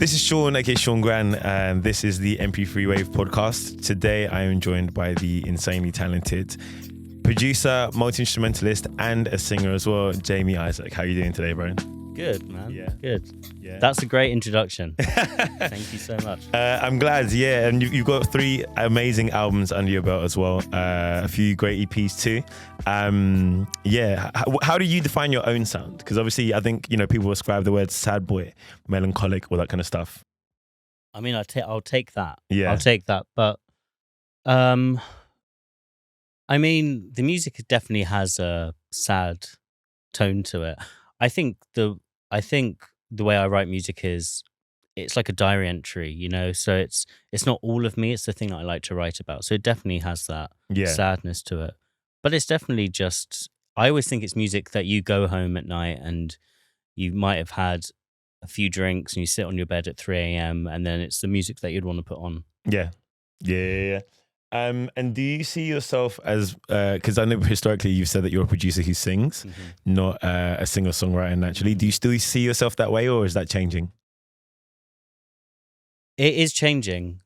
This is Sean, aka Sean Gran, and this is the MP3.WAV podcast. Today I am joined by the insanely talented producer, multi-instrumentalist, and a singer as well, Jamie Isaac. How are you doing today, bro? Good, man. Yeah. Good. Yeah. That's a great introduction. Thank you so much. I'm glad, yeah. And you've got 3 amazing albums under your belt as well. A few great EPs too. Yeah. How do you define your own sound? Because obviously, I think, people ascribe the words sad boy, melancholic, all that kind of stuff. I mean, I'll take that. Yeah. I'll take that. But, I mean, the music definitely has a sad tone to it. I think the way I write music is it's like a diary entry, so it's not all of me, it's the thing that I like to write about. So it definitely has that sadness to it. But it's definitely just, I always think it's music that you go home at night and you might have had a few drinks and you sit on your bed at 3 a.m. and then it's the music that you'd want to put on. Yeah. And do you see yourself as, because I know historically you've said that you're a producer who sings, not a singer-songwriter naturally. Do you still see yourself that way, or is that changing? It is changing,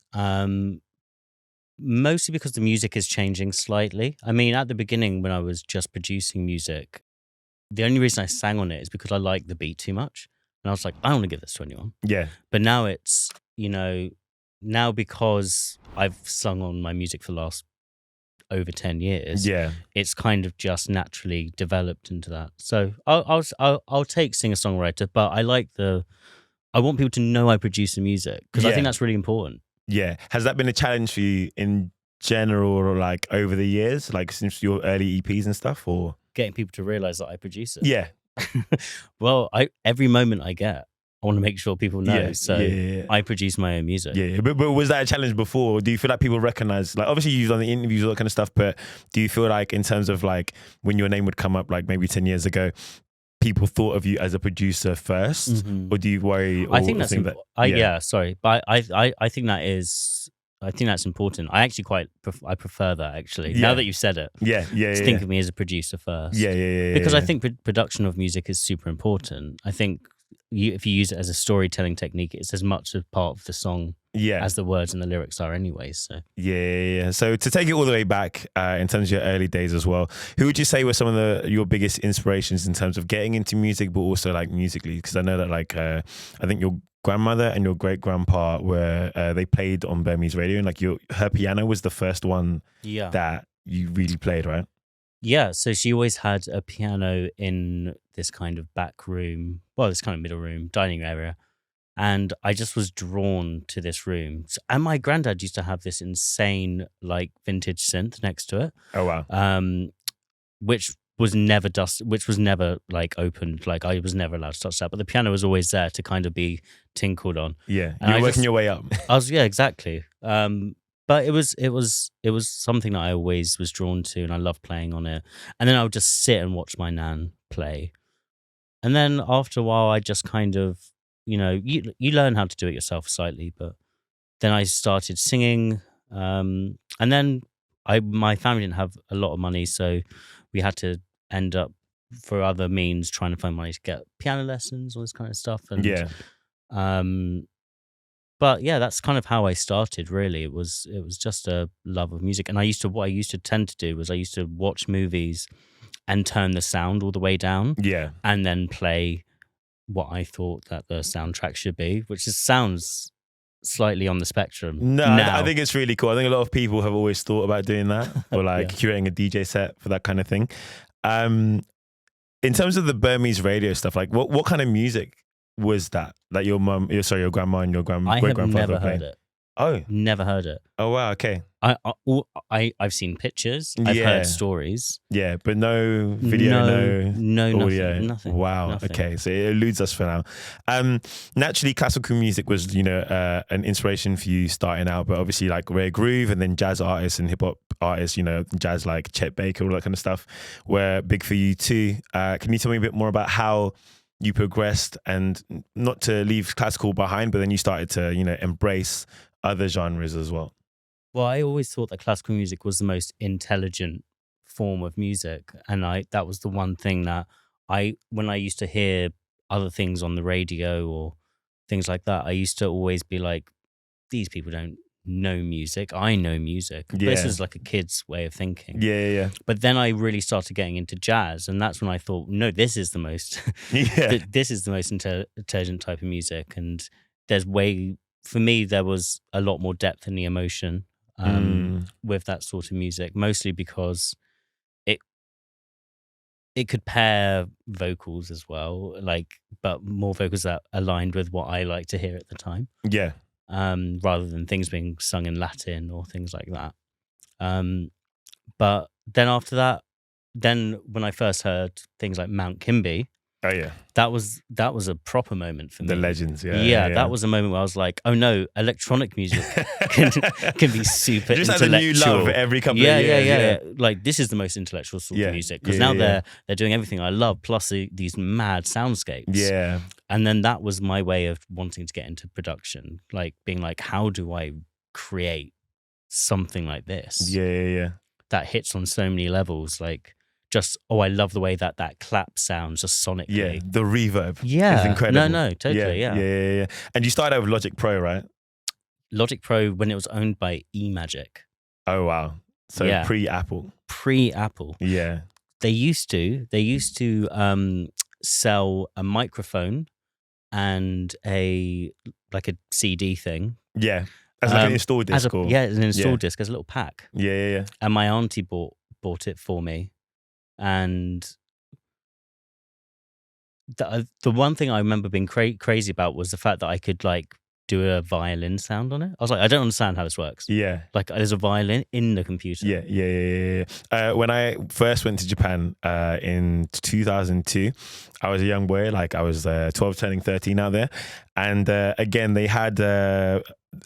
mostly because the music is changing slightly. I mean, at the beginning when I was just producing music, the only reason I sang on it is because I liked the beat too much. And I was like, I don't want to give this to anyone. Yeah. But now it's, now because I've sung on my music for the last over 10 years, it's kind of just naturally developed into that. So I'll take singer-songwriter, but I want people to know I produce the music because I think that's really important. Yeah. Has that been a challenge for you in general, or like over the years, like since your early EPs and stuff, or getting people to realize that I produce it? Yeah. Well, every moment I get, I want to make sure people know. I produce my own music. Yeah, but was that a challenge before? Do you feel like people recognize, like, obviously you've done the interviews, all that kind of stuff, but do you feel like in terms of like when your name would come up, like maybe 10 years ago, people thought of you as a producer first, or do you worry? I think that's important. But I think that is. I think that's important. I actually I prefer that actually. Now that you've said it, think of me as a producer first. Because I think production of music is super important. I think if you use it as a storytelling technique, it's as much a part of the song as the words and the lyrics are anyway. So So to take it all the way back in terms of your early days as well, who would you say were some of your biggest inspirations in terms of getting into music, but also like musically? Because I know that like I think your grandmother and your great grandpa were they played on Burmese radio, and like her piano was the first one that you really played, right? Yeah, so she always had a piano in this kind of back room, this kind of middle room, dining area. And I just was drawn to this room. And my granddad used to have this insane, like, vintage synth next to it. Oh, wow. Which was never like opened. Like, I was never allowed to touch that. But the piano was always there to kind of be tinkled on. Yeah, you're working your way up. Exactly. But it was something that I always was drawn to, and I loved playing on it. And then I would just sit and watch my nan play. And then after a while, I just kind of, you learn how to do it yourself slightly. But then I started singing, and then my family didn't have a lot of money, so we had to end up for other means trying to find money to get piano lessons, all this kind of stuff. And but yeah, that's kind of how I started. Really, it was just a love of music. And what I used to tend to do was I used to watch movies and turn the sound all the way down. Yeah, and then play what I thought that the soundtrack should be, which sounds slightly on the spectrum. No, I think it's really cool. I think a lot of people have always thought about doing that, or like curating a DJ set for that kind of thing. In terms of the Burmese radio stuff, like what kind of music was that your grandma and your great-grandfather were playing? Heard it. Oh, never heard it. Oh wow, okay. I've seen pictures. I've heard stories. Yeah, but no video, no audio. Nothing. Wow. Nothing. Okay, so it eludes us for now. Naturally, classical music was an inspiration for you starting out, but obviously like rare groove and then jazz artists and hip hop artists, jazz like Chet Baker, all that kind of stuff, were big for you too. Can you tell me a bit more about how you progressed, and not to leave classical behind, but then you started to embrace other genres as well? Well, I always thought that classical music was the most intelligent form of music, and that was the one thing that when I used to hear other things on the radio or things like that, I used to always be like, these people don't know music. I know music. Yeah. This is like a kid's way of thinking. Yeah. But then I really started getting into jazz, and that's when I thought, no, this is the most Yeah. this is the most intelligent type of music. And there's for me, there was a lot more depth in the emotion with that sort of music, mostly because it could pair vocals as well, but more vocals that aligned with what I like to hear at the time. Yeah. Rather than things being sung in Latin or things like that. But then after that, when I first heard things like Mount Kimby, Oh yeah, that was a proper moment for me. the legends. Yeah, that was a moment where I was like, oh no, electronic music can be super just intellectual. has a new love every couple of years. Yeah. Like, this is the most intellectual sort of music, because now they're doing everything I love, plus these mad soundscapes. Yeah. And then that was my way of wanting to get into production, like being like, how do I create something like this? Yeah. That hits on so many levels, like, just, I love the way that clap sounds just sonically. Yeah, the reverb. Yeah, is incredible. No, totally. Yeah. And you started out with Logic Pro, right? Logic Pro, when it was owned by eMagic. Oh wow! So pre-Apple. Pre-Apple. Yeah. They used to sell a microphone and a CD thing. Yeah, as like an install disc. an install disc, as a little pack. Yeah. And my auntie bought it for me. And the one thing I remember being crazy about was the fact that I could do a violin sound on it. I was like, I don't understand how this works. Yeah. Like, there's a violin in the computer. Yeah. When I first went to Japan in 2002, I was a young boy. Like, I was 12 turning 13 out there. And again, they had a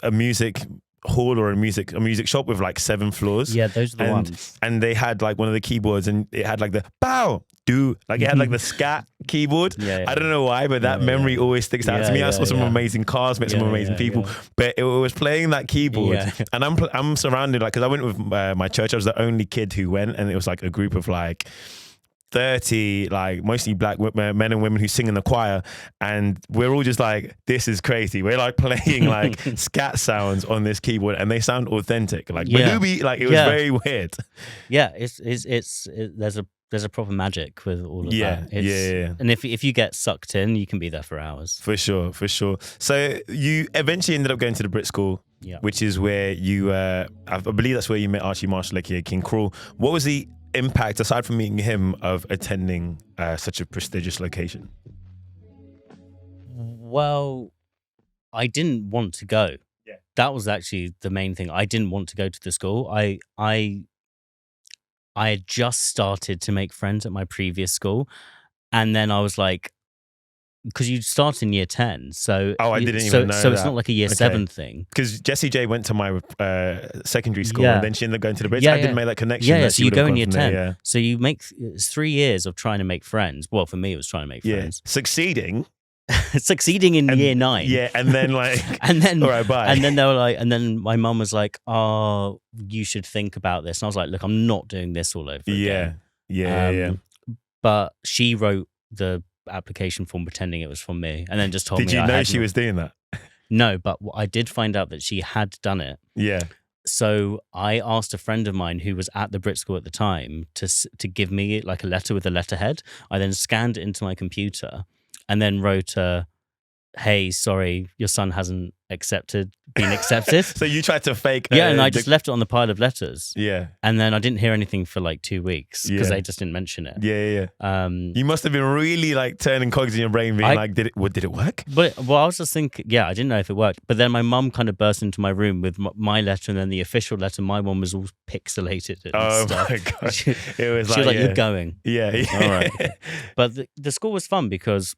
music hall or a music shop with 7 floors. Yeah, those are the ones. And they had one of the keyboards, and it had the bow do, it had the scat keyboard. Yeah. I don't know why, but that memory always sticks out to me. I saw some amazing cars, met some amazing people, but it was playing that keyboard. And I'm surrounded, because I went with my church. I was the only kid who went, and it was a group of 30 mostly black men and women who sing in the choir, and we're all just this is crazy. We're playing scat sounds on this keyboard, and they sound authentic, Badoobie, it was very weird. Yeah, there's a proper magic with all of that. Yeah. And if you get sucked in, you can be there for hours. For sure. So you eventually ended up going to the BRIT school, which is where you I believe that's where you met Archie Marshall, aka King Krule. What was the impact, aside from meeting him, of attending such a prestigious location? Well, I didn't want to go. Yeah. That was actually the main thing. I didn't want to go to the school. I had just started to make friends at my previous school, and then I was like, because you start in year 10, so I didn't even know so that. it's not like a year 7 thing. Because Jessie J went to my secondary school, Yeah. and then she ended up going to the BRIT. Yeah, I didn't yeah. make that connection. Yeah, that so she you would have go in gone year from 10. there, So it's 3 years of trying to make friends. Well, for me, it was trying to make friends. Succeeding. Succeeding in year 9. Yeah, and then and then all right, bye. And then they were like, and then my mum was like, "Oh, you should think about this." And I was like, "Look, I'm not doing this all over again." Yeah. But she wrote the application form pretending it was from me, and then just told me. Did you know she was doing that? No, but I did find out that she had done it. Yeah. So I asked a friend of mine who was at the BRIT school at the time to give me a letter with a letterhead. I then scanned it into my computer and then wrote, "Hey, sorry, your son hasn't been accepted." So you tried to fake. And I just left it on the pile of letters. Yeah. And then I didn't hear anything for 2 weeks because they just didn't mention it. Yeah. You must have been really turning cogs in your brain, being did it work? But I was just thinking, I didn't know if it worked. But then my mum kind of burst into my room with my letter, and then the official letter. My one was all pixelated and stuff. My God. It was she was like, "You're going." Yeah. All right. But the school was fun because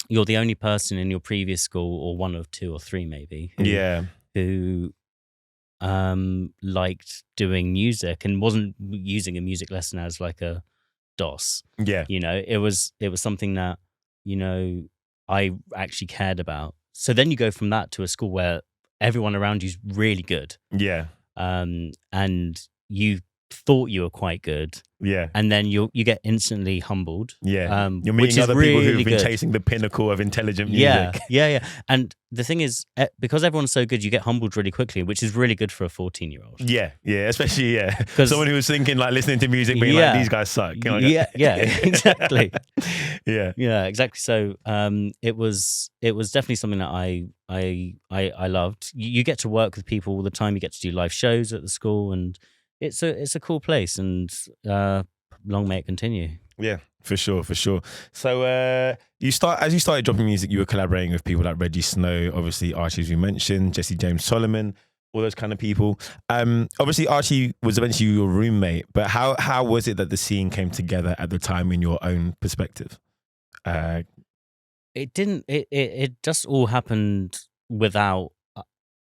you're the only person in your previous school, or one of 2 or 3 maybe, who liked doing music and wasn't using a music lesson as a DOS. Yeah. It was something that, I actually cared about. So then you go from that to a school where everyone around you's really good. Yeah. And you thought you were quite good, Yeah. and then you get instantly humbled. Yeah. You're which meeting is other people really who've been good. chasing the pinnacle of intelligent Yeah, music. yeah. And the thing is, because everyone's so good, you get humbled really quickly, which is really good for a 14-year-old. Yeah, especially Because someone who was thinking like listening to music, being like, these guys suck. You know, yeah, exactly. yeah, exactly. So it was definitely something that I loved. You get to work with people all the time. You get to do live shows at the school, and it's a cool place. And long may it continue. Yeah, for sure. So as you started dropping music, you were collaborating with people like Reggie Snow, obviously Archie, as we mentioned, Jesse James Solomon, all those kind of people. Obviously Archie was eventually your roommate, but how was it that the scene came together at the time in your own perspective? It didn't. It just all happened without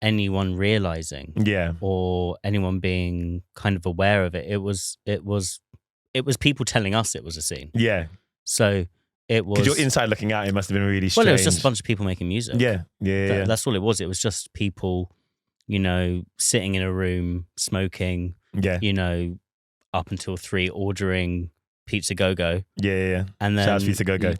anyone realizing, or anyone being kind of aware of it. It was people telling us it was a scene. Yeah. So it was. Because you're inside looking out, it must have been really strange. Well, it was just a bunch of people making music. Yeah. That's all it was. It was just people, sitting in a room smoking. Yeah. Up until 3 ordering Pizza Go-Go. Yeah. And then shout out to Pizza Go-Go.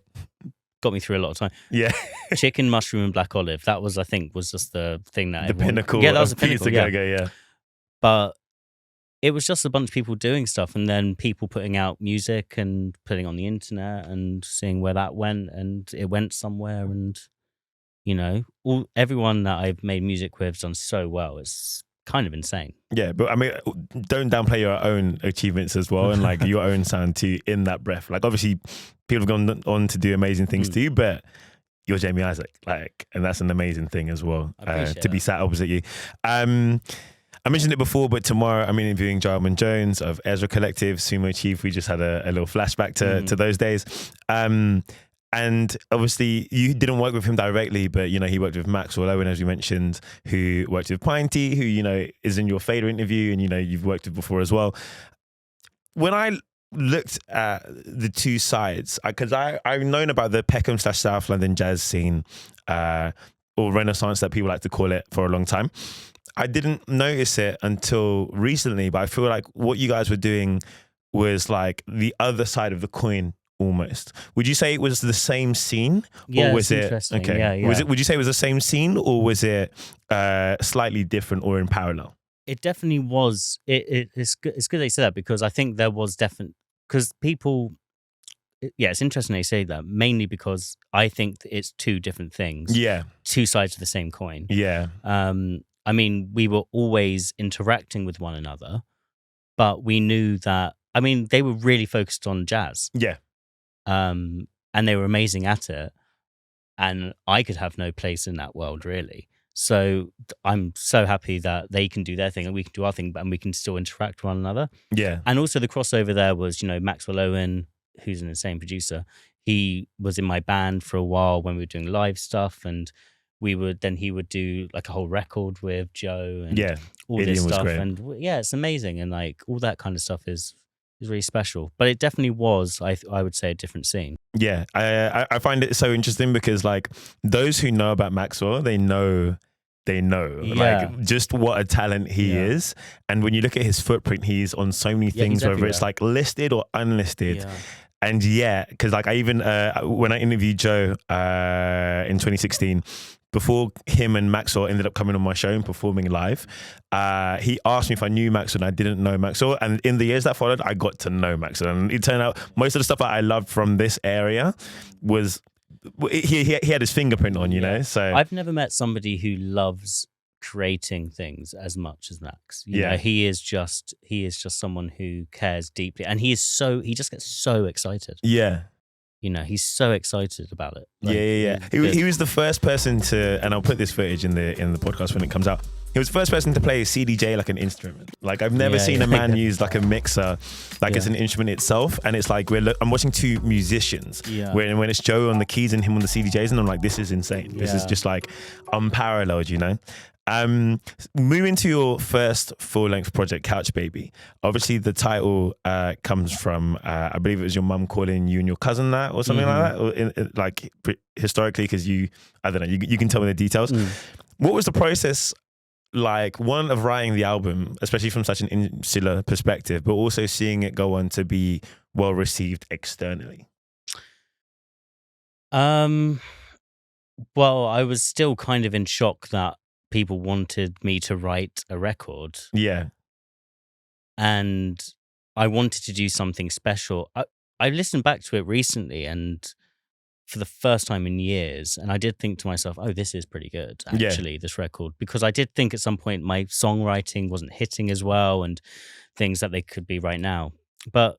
Got me through a lot of time. Yeah. Chicken, mushroom, and black olive. That was, I think, just the thing that the pinnacle. Yeah, that was of the pinnacle. Pizza Go-Go. Yeah. But it was just a bunch of people doing stuff, and then people putting out music and putting on the internet and seeing where that went, and it went somewhere. And everyone that I've made music with has done so well. It's kind of insane. Yeah, but I mean, don't downplay your own achievements as well, and like your own sound too in that breath. Like obviously, people have gone on to do amazing things too, but you're Jamie Isaac, and that's an amazing thing as well. To be sat opposite you. I mentioned it before, but tomorrow I'm interviewing Jarman Jones of Ezra Collective, Sumo Chief. We just had a little flashback to those days. And obviously you didn't work with him directly, but he worked with Maxwell Owen, as you mentioned, who worked with Pinty, who is in your Fader interview, and you've worked with before as well. When I looked at the two sides, because I've known about the Peckham/South London jazz scene, or Renaissance that people like to call it, for a long time. I didn't notice it until recently, but I feel like what you guys were doing was like the other side of the coin. Almost. Would you say it was the same scene, or was it okay? Yeah. Would you say it was the same scene, or was it slightly different or in parallel? It definitely was. It's good that you said that, because I think there was because people. Yeah, it's interesting they say that, mainly because I think it's two different things. Yeah, two sides of the same coin. Yeah. I mean, we were always interacting with one another, but we knew that. I mean, they were really focused on jazz. Yeah. And they were amazing at it, and I could have no place in that world, really. So I'm so happy that they can do their thing and we can do our thing, and we can still interact with one another. Yeah. And also the crossover there was, Maxwell Owen, who's an insane producer. He was in my band for a while when we were doing live stuff, and he would do like a whole record with Joe and all this stuff. And it's amazing, and like all that kind of stuff is really special. But it definitely was, I would say, a different scene. Yeah, I find it so interesting because like those who know about Maxwell, they know like just what a talent he is. And when you look at his footprint, he's on so many things, whether it's like listed or unlisted. And because like I even when I interviewed Joe in 2016, before him and Maxwell ended up coming on my show and performing live, he asked me if I knew Maxwell, and I didn't know Maxwell. And in the years that followed, I got to know Maxwell. And it turned out most of the stuff that I loved from this area was, he had his fingerprint on, you know? So I've never met somebody who loves creating things as much as Max. You know, he is just someone who cares deeply, and he just gets so excited. Yeah. He's so excited about it. Like, He was the first person to, and I'll put this footage in the podcast when it comes out. He was the first person to play a CDJ like an instrument. Like I've never seen a man use like a mixer like it's an instrument itself. And it's like I'm watching two musicians. When it's Joe on the keys and him on the CDJs, and I'm like, this is insane. This is just like unparalleled, Moving to your first full-length project, Couch Baby. Obviously, the title comes from, I believe it was your mum calling you and your cousin that, or something like that, or like historically, because I don't know, you can tell me the details. What was the process like one of writing the album, especially from such an insular perspective, but also seeing it go on to be well received externally? Well, I was still kind of in shock that people wanted me to write a record, Yeah. and I wanted to do something special. I listened back to it recently, and for the first time in years, and I did think to myself, oh, this is pretty good, Yeah. actually, this record, because I did think at some point my songwriting wasn't hitting as well and things that they could be right now. But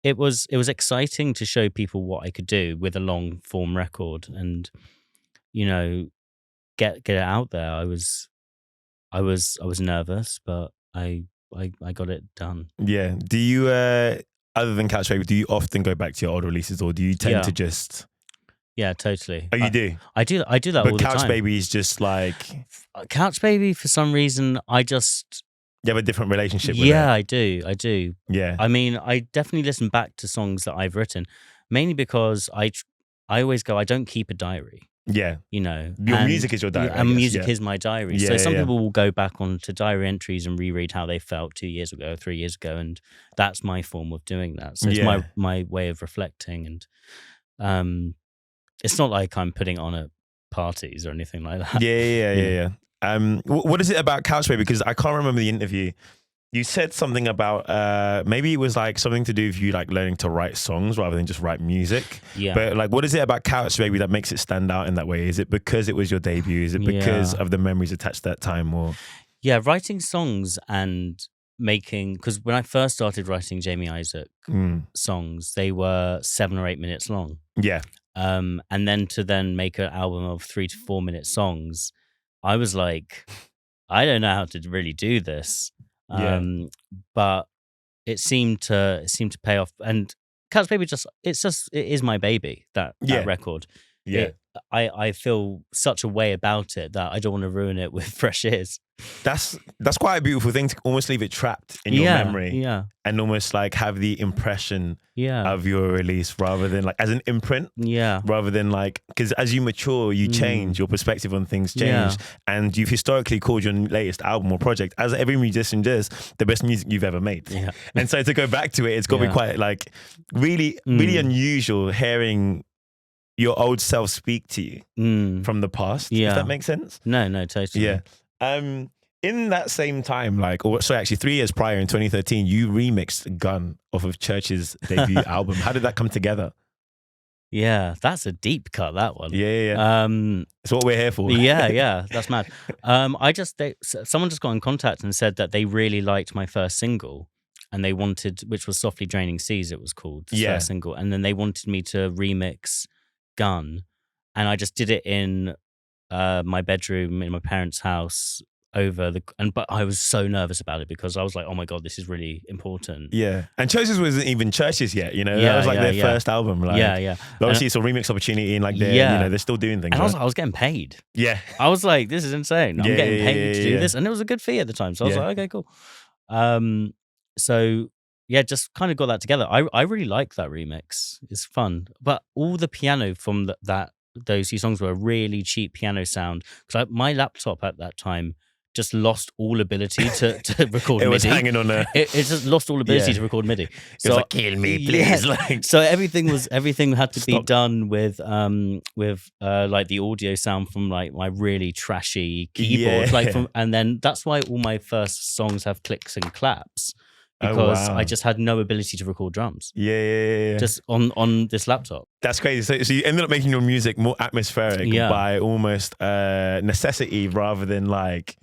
it was exciting to show people what I could do with a long form record and, you know, get it out there. I was nervous, but I got it done. Yeah. Do you, other than Couch Baby, do you often go back to your old releases, or do you tend to just... Yeah, totally. Oh, you do? I do that but all the time. But Couch Baby is just like... Couch Baby, for some reason, I just... You have a different relationship with it? Yeah, I do. Yeah. I mean, I definitely listen back to songs that I've written, mainly because I always go, I don't keep a diary. Yeah. You know, your music is your diary. And music is my diary. Yeah, so some people will go back onto diary entries and reread how they felt 2 years ago, 3 years ago, and that's my form of doing that. So it's my way of reflecting, and it's not like I'm putting it on at parties or anything like that. Yeah. What is it about Couch Baby? Because I can't remember the interview. You said something about maybe it was like something to do with you like learning to write songs rather than just write music. Yeah. But like, what is it about Couch Baby that makes it stand out in that way? Is it because it was your debut? Is it because of the memories attached to that time? Or writing songs and making, because when I first started writing Jamie Isaac songs, they were 7 or 8 minutes long. Yeah. And then to make an album of 3 to 4 minute songs, I was like, I don't know how to really do this. But it seemed to pay off. And Couch Baby it is my baby, that record. Yeah. I feel such a way about it that I don't want to ruin it with fresh ears. That's quite a beautiful thing, to almost leave it trapped in your memory. And almost like have the impression of your release rather than like as an imprint. Rather than like, because as you mature, you change, your perspective on things change. And you've historically called your latest album or project, as every musician does, the best music you've ever made. And so to go back to it, it's got to be quite like really unusual hearing your old self speak to you from the past. If that makes sense? No, totally. Yeah. In that same time, actually 3 years prior in 2013, you remixed Gun off of CHVRCHES' debut album. How did that come together? Yeah, that's a deep cut, that one. Yeah. It's what we're here for. Yeah, that's mad. Someone just got in contact and said that they really liked my first single, and they wanted, which was Softly Draining Seas, it was called, the first single, and then they wanted me to remix Gun, and I just did it in my bedroom in my parents' house but I was so nervous about it because I was like, oh my god, this is really important. Yeah, and CHVRCHES wasn't even CHVRCHES yet, you know. That was like their first album. Like, obviously it's a remix opportunity, and like they're still doing things. And I was getting paid. Yeah, I was like, this is insane. I'm getting paid to do this, and it was a good fee at the time. So I was like, okay, cool. So yeah, just kind of got that together. I really like that remix. It's fun, but all the piano from those 2 songs were a really cheap piano sound, because my laptop at that time just lost all ability to record MIDI. It was hanging on a... It just lost all ability to record MIDI. So it was like, kill me, please. So everything had to be done with like the audio sound from like my really trashy keyboard. And then that's why all my first songs have clicks and claps. Because I just had no ability to record drums. Yeah. Just on this laptop. That's crazy. So you ended up making your music more atmospheric by almost necessity rather than like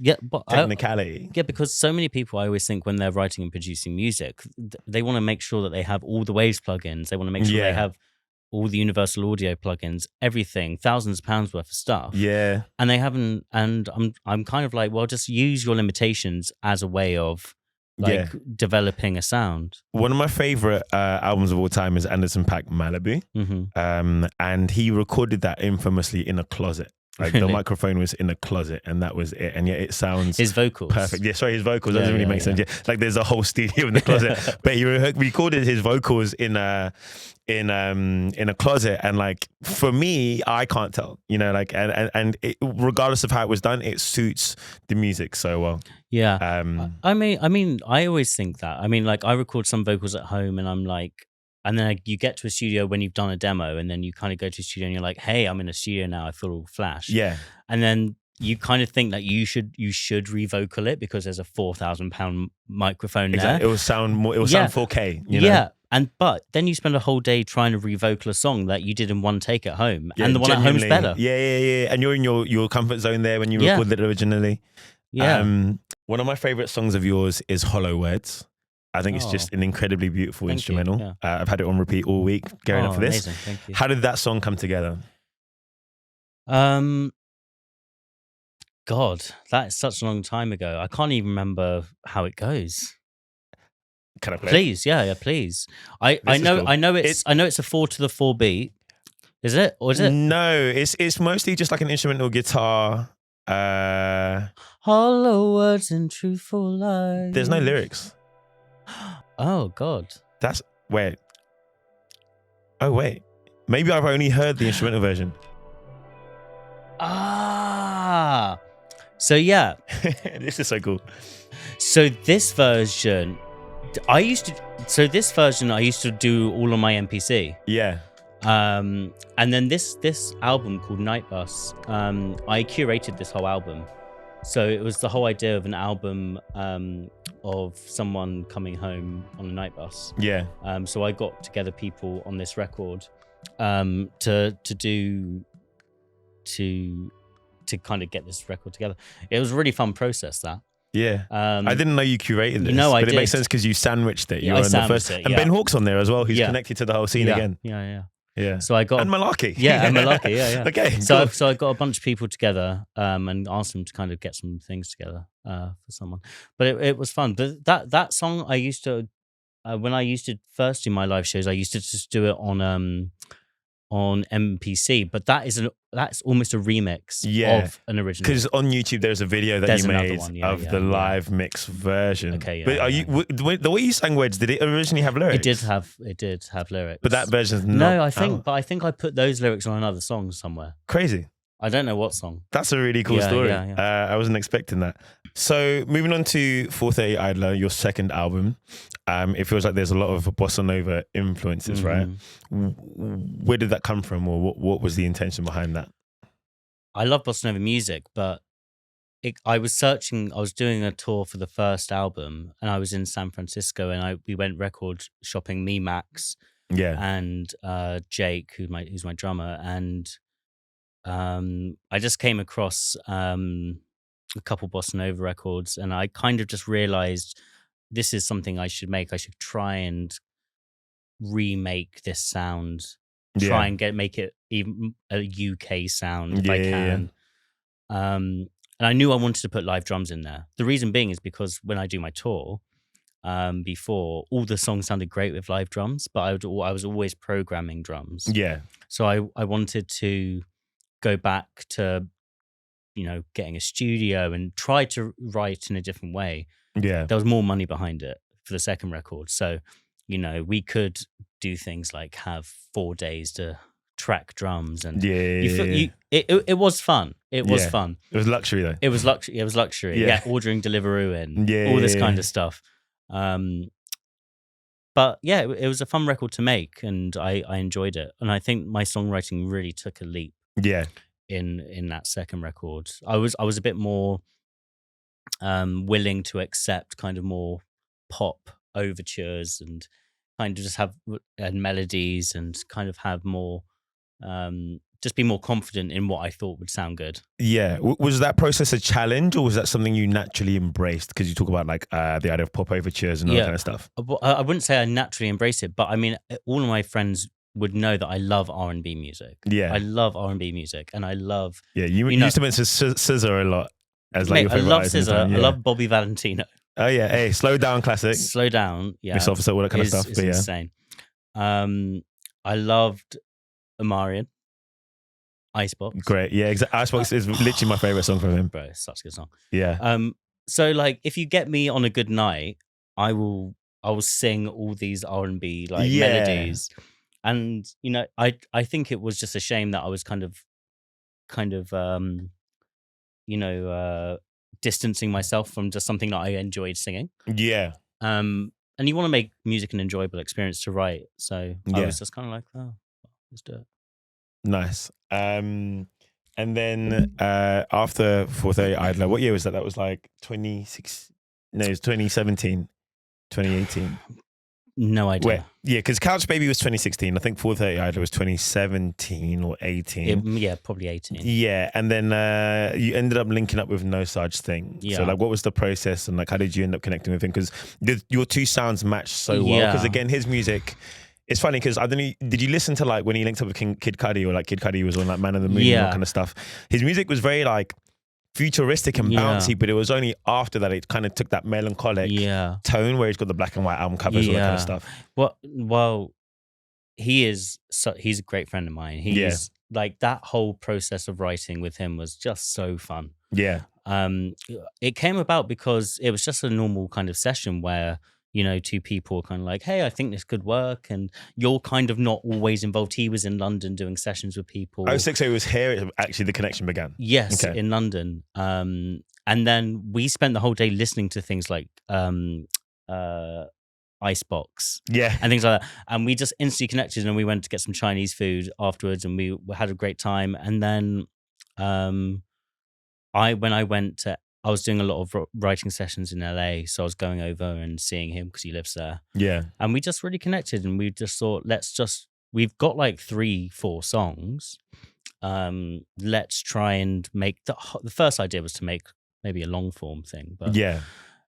technicality. Because so many people, I always think when they're writing and producing music, they want to make sure that they have all the Waves plugins. They want to make sure they have all the universal audio plugins, everything, thousands of pounds worth of stuff. Yeah. And they haven't, and I'm kind of like, well, just use your limitations as a way of developing a sound. One of my favorite albums of all time is Anderson .Paak Malibu. And he recorded that infamously in a closet. Like the Really? microphone was in a closet and that was it. And yet it sounds His vocals. perfect. Yeah, sorry, his vocals Yeah, doesn't really yeah, make sense. Yeah. Like there's a whole studio in the closet, but he recorded his vocals in a closet, and like for me, I can't tell, you know, like and it, regardless of how it was done, it suits the music so well. Yeah. I mean, I always think that. I mean, like I record some vocals at home, and I'm like, and then you get to a studio when you've done a demo, and then you kind of go to a studio and you're like, hey, I'm in a studio now. I feel all flash. Yeah. And then you kind of think that you should revocal it because there's a £4,000 microphone there. Exactly. It will sound more. It will sound 4K. You know? Yeah. But then you spend a whole day trying to revocal a song that you did in one take at home, and the one at home's better. Yeah. And you're in your comfort zone there when you recorded it originally. Yeah. One of my favorite songs of yours is Hollow Words. I think it's just an incredibly beautiful instrumental. Yeah. I've had it on repeat all week going up for this. Amazing. Thank you. How did that song come together? God, that is such a long time ago. I can't even remember how it goes. Can I play? Please, yeah, please. I know it's a 4/4 beat. Is it? Or is it? No, it's mostly just like an instrumental guitar. Hollow words and truthful lies. There's no lyrics. Oh God. Wait. Oh wait. Maybe I've only heard the instrumental version. Ah. So yeah. This is so cool. So this version I used to do all on my MPC. Yeah. And then this album called Night Bus, I curated this whole album. So it was the whole idea of an album of someone coming home on a night bus. Yeah. So I got together people on this record to kind of get this record together. It was a really fun process, that. Yeah. I didn't know you curated this. No, I but did. It makes sense because you sandwiched it. You Yeah, were I on the first. sandwiched it, And yeah. Ben Hawk's on there as well, who's Yeah. connected to the whole scene again. Yeah. So I got And Malarkey. Yeah, and Malarkey, yeah. Okay. So I got a bunch of people together and asked them to kind of get some things together for someone. But it was fun. But that song I used to when I used to first do my live shows, I used to just do it on MPC. But that's almost a remix of an original. Because on YouTube there's a video that There's you another made one, of the live mix version. Okay, but are you the way you sang words? Did it originally have lyrics? It did have lyrics. But that version's not. No, I think I put those lyrics on another song somewhere. Crazy. I don't know what song. That's a really cool story. Yeah. I wasn't expecting that. So moving on to 430 Idler, your second album. It feels like there's a lot of bossa nova influences, right? Where did that come from, or what was the intention behind that? I love bossa nova music, but I was doing a tour for the first album, and I was in San Francisco, and we went record shopping, me, Max, and Jake, who's my drummer, and I just came across a couple bossa nova records, and I kind of just realized this is something I should make. I should try and remake this sound, try and make it even a UK sound if I can. And I knew I wanted to put live drums in there. The reason being is because when I do my tour, before, all the songs sounded great with live drums, but I was always programming drums. Yeah. So I wanted to go back to, getting a studio and try to write in a different way. Yeah. There was more money behind it for the second record. So, we could do things like have 4 days to track drums, and it was fun. It was fun. It was luxury though. It was luxury. Yeah, ordering Deliveroo in, all this kind of stuff. But yeah, it was a fun record to make, and I enjoyed it. And I think my songwriting really took a leap. Yeah. In that second record, I was a bit more willing to accept kind of more pop overtures and kind of just have melodies and kind of have more just be more confident in what I thought would sound good. Yeah. Was that process a challenge, or was that something you naturally embraced? Because you talk about like the idea of pop overtures and all that kind of stuff. I wouldn't say I naturally embraced it, but I mean, all of my friends would know that I love R&B music. Yeah. I love R&B music, and I love... Yeah, you used to mention SZA a lot as like your favorite. I love SZA. I love Bobby Valentino. Oh yeah, hey, Slow Down classic. Slow Down, yeah. Miss Officer, all that kind of stuff. It's insane. I loved Omarion. Icebox. Great. Yeah, exactly. Icebox is literally my favorite song from him. Bro, it's such a good song. Yeah. So like if you get me on a good night, I will sing all these R&B like melodies. And you know, I think it was just a shame that I was kind of you know, distancing myself from just something that I enjoyed singing. Yeah. And you want to make music an enjoyable experience to write. So I Yeah. was just kind of like, oh, let's do it. Nice. And then after 4:30 Idler, what year was that? That was like 26. No, it was 2017, 2018. No idea. Wait, yeah, because Couch Baby was 2016. I think 4:30 Idler was 2017 or 18. Yeah, probably 18. Yeah, and then you ended up linking up with Nosaj Thing. Yeah. So like, what was the process and like, how did you end up connecting with him? Because your two sounds match so well. Because again, his music. It's funny because I don't know. Did you listen to like when he linked up with Kid Cudi or like Kid Cudi was on like Man of the Moon and all kind of stuff? His music was very like futuristic and bouncy, but it was only after that it kind of took that melancholic tone where he's got the black and white album covers, all that kind of stuff. Well, he's a great friend of mine. He's like that whole process of writing with him was just so fun. Yeah. It came about because it was just a normal kind of session where, you know, two people were kind of like, hey, I think this could work. And you're kind of not always involved. He was in London doing sessions with people. Oh, so it was here actually the connection began? Yes, in London. And then we spent the whole day listening to things like Icebox. Yeah. And things like that. And we just instantly connected and we went to get some Chinese food afterwards and we had a great time. And then I was doing a lot of writing sessions in LA, so I was going over and seeing him because he lives there. Yeah. And we just really connected and we just thought, we've got like 3-4 songs. Let's try and make, the first idea was to make maybe a long form thing, but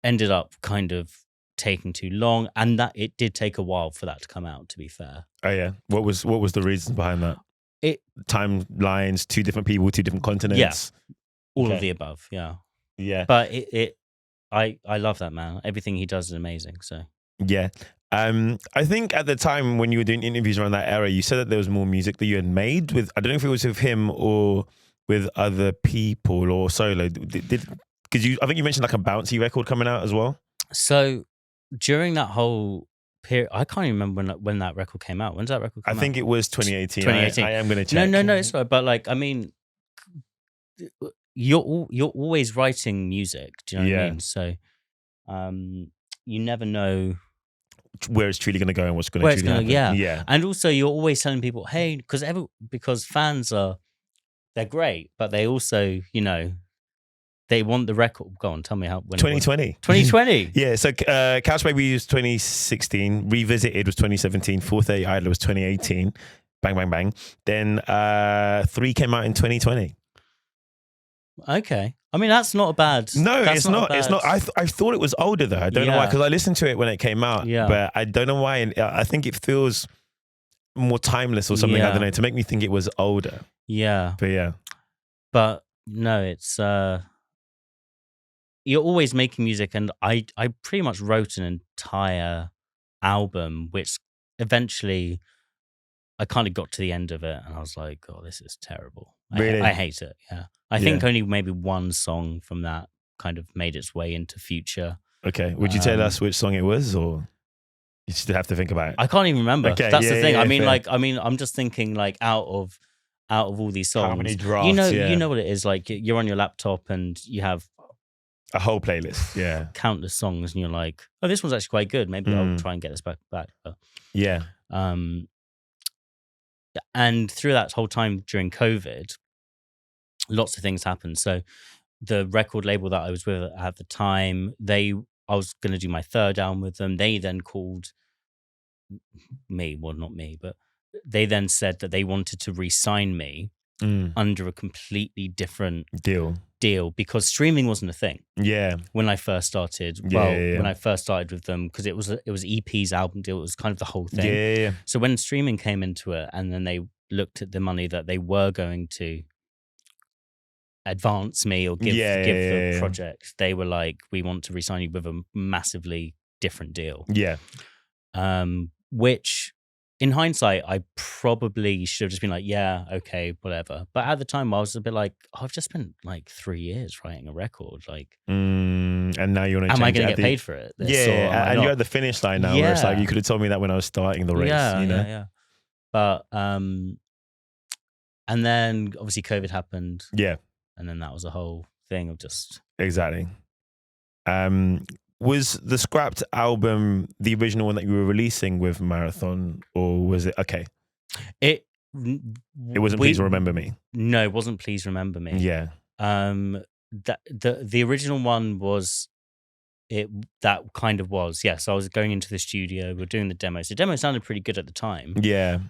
ended up kind of taking too long. And that it did take a while for that to come out, to be fair. Oh yeah. What was the reason behind that? Timelines, 2 different people, 2 different continents. Yeah. All of the above. Yeah. Yeah. But I love that man. Everything he does is amazing. So yeah. I think at the time when you were doing interviews around that era, you said that there was more music that you had made with, I don't know if it was with him or with other people or solo. Because I think you mentioned like a bouncy record coming out as well. So during that whole period, I can't even remember when that record came out. When's that record come out? I think it was 2018. 2018. I am going to check. No, it's right. But like, I mean, you're always writing music. Do you know what I mean? So you never know where it's truly going to go and what's going to truly happen. Yeah. And also you're always telling people, hey, because fans they're great, but they also, you know, they want the record. Go on, tell me how. 2020. 2020. Yeah, so Couch Baby was 2016, Revisited was 2017, 4:30 Idler was 2018, bang, bang, bang. Then 3 came out in 2020. Okay. I mean, that's not bad. No, it's not. It's not. I thought it was older though. I don't know why, because I listened to it when it came out. Yeah. But I don't know why. I think it feels more timeless or something. I don't know, to make me think it was older. Yeah. But yeah. But no, it's you're always making music, and I pretty much wrote an entire album, which eventually I kind of got to the end of it, and I was like, "Oh, this is terrible. Really? I hate it." Yeah, I think only maybe one song from that kind of made its way into Future. Okay, would you tell us which song it was, or you still have to think about it? I can't even remember. Okay, that's the thing. I mean, fair. I'm just thinking like out of all these songs, how many drafts? You know what it is like. You're on your laptop and you have a whole playlist, countless songs, and you're like, oh, this one's actually quite good. Maybe I'll try and get this back. But, yeah. And through that whole time during COVID, lots of things happened. So the record label that I was with at the time, I was going to do my 3rd album with them. They then called me, well, not me, but they then said that they wanted to re-sign me under a completely different deal because streaming wasn't a thing. Yeah. When I first started, when I first started with them, because it was EP's album deal, it was kind of the whole thing. Yeah. So when streaming came into it, and then they looked at the money that they were going to advance me or give the project, they were like, we want to re-sign you with a massively different deal. Yeah. Which in hindsight, I probably should have just been like, yeah, okay, whatever. But at the time, I was a bit like, oh, I've just spent like 3 years writing a record. Like, and now you want to am I change going to it get paid for it? Yeah, and you're at the finish line now. Where it's like Yeah. you could have told me that when I was starting the race. Yeah, you know? yeah. But and then obviously COVID happened, Yeah, and then that was a whole thing of just exactly. Was the scrapped album the original one that you were releasing with Marathon, or was it okay? it wasn't Please Remember Me. No, it wasn't Please Remember Me. Yeah. That the original one was that kind of was, yeah. So I was going into the studio, we're doing the demos. The demo sounded pretty good at the time. Yeah.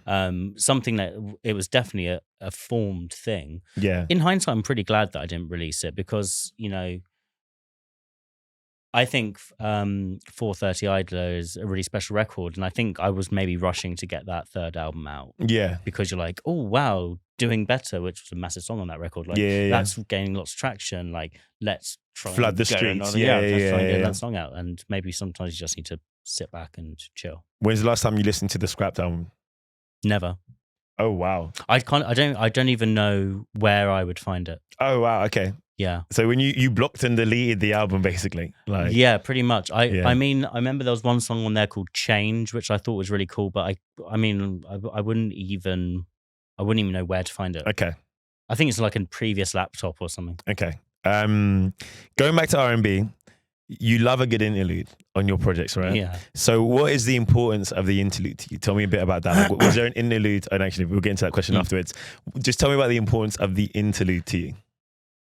Something that it was definitely a formed thing. Yeah. In hindsight, I'm pretty glad that I didn't release it because, you know, I think 430 Idler is a really special record, and I think I was maybe rushing to get that third album out. Yeah. Because you're like, oh wow, Doing Better, which was a massive song on that record. Like, that's gaining lots of traction. Like, let's try flood and the streets. Let's try and get that song out. And maybe sometimes you just need to sit back and chill. When's the last time you listened to the scrapped album? Never. Oh wow. I don't even know where I would find it. Oh wow. Okay. Yeah. So when you blocked and deleted the album, basically, like yeah, pretty much. I mean, I remember there was one song on there called Change, which I thought was really cool, but I mean, I wouldn't even know where to find it. Okay. I think it's like a previous laptop or something. Okay. Going back to R&B, you love a good interlude on your projects, right? Yeah. So what is the importance of the interlude to you? Tell me a bit about that. Like, was there an interlude? And actually, we'll get into that question afterwards. Just tell me about the importance of the interlude to you.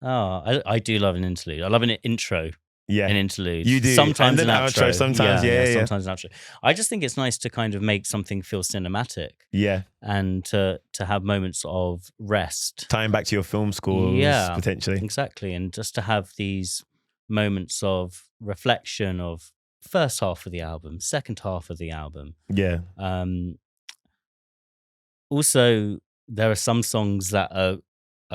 Oh, I do love an interlude. I love an intro. Yeah. An interlude. You do. Sometimes and an outro. Sometimes, yeah. Sometimes an outro. I just think it's nice to kind of make something feel cinematic. Yeah. And to have moments of rest. Tying back to your film scores, potentially. Exactly. And just to have these moments of reflection of first half of the album, second half of the album. Yeah. Also, there are some songs that are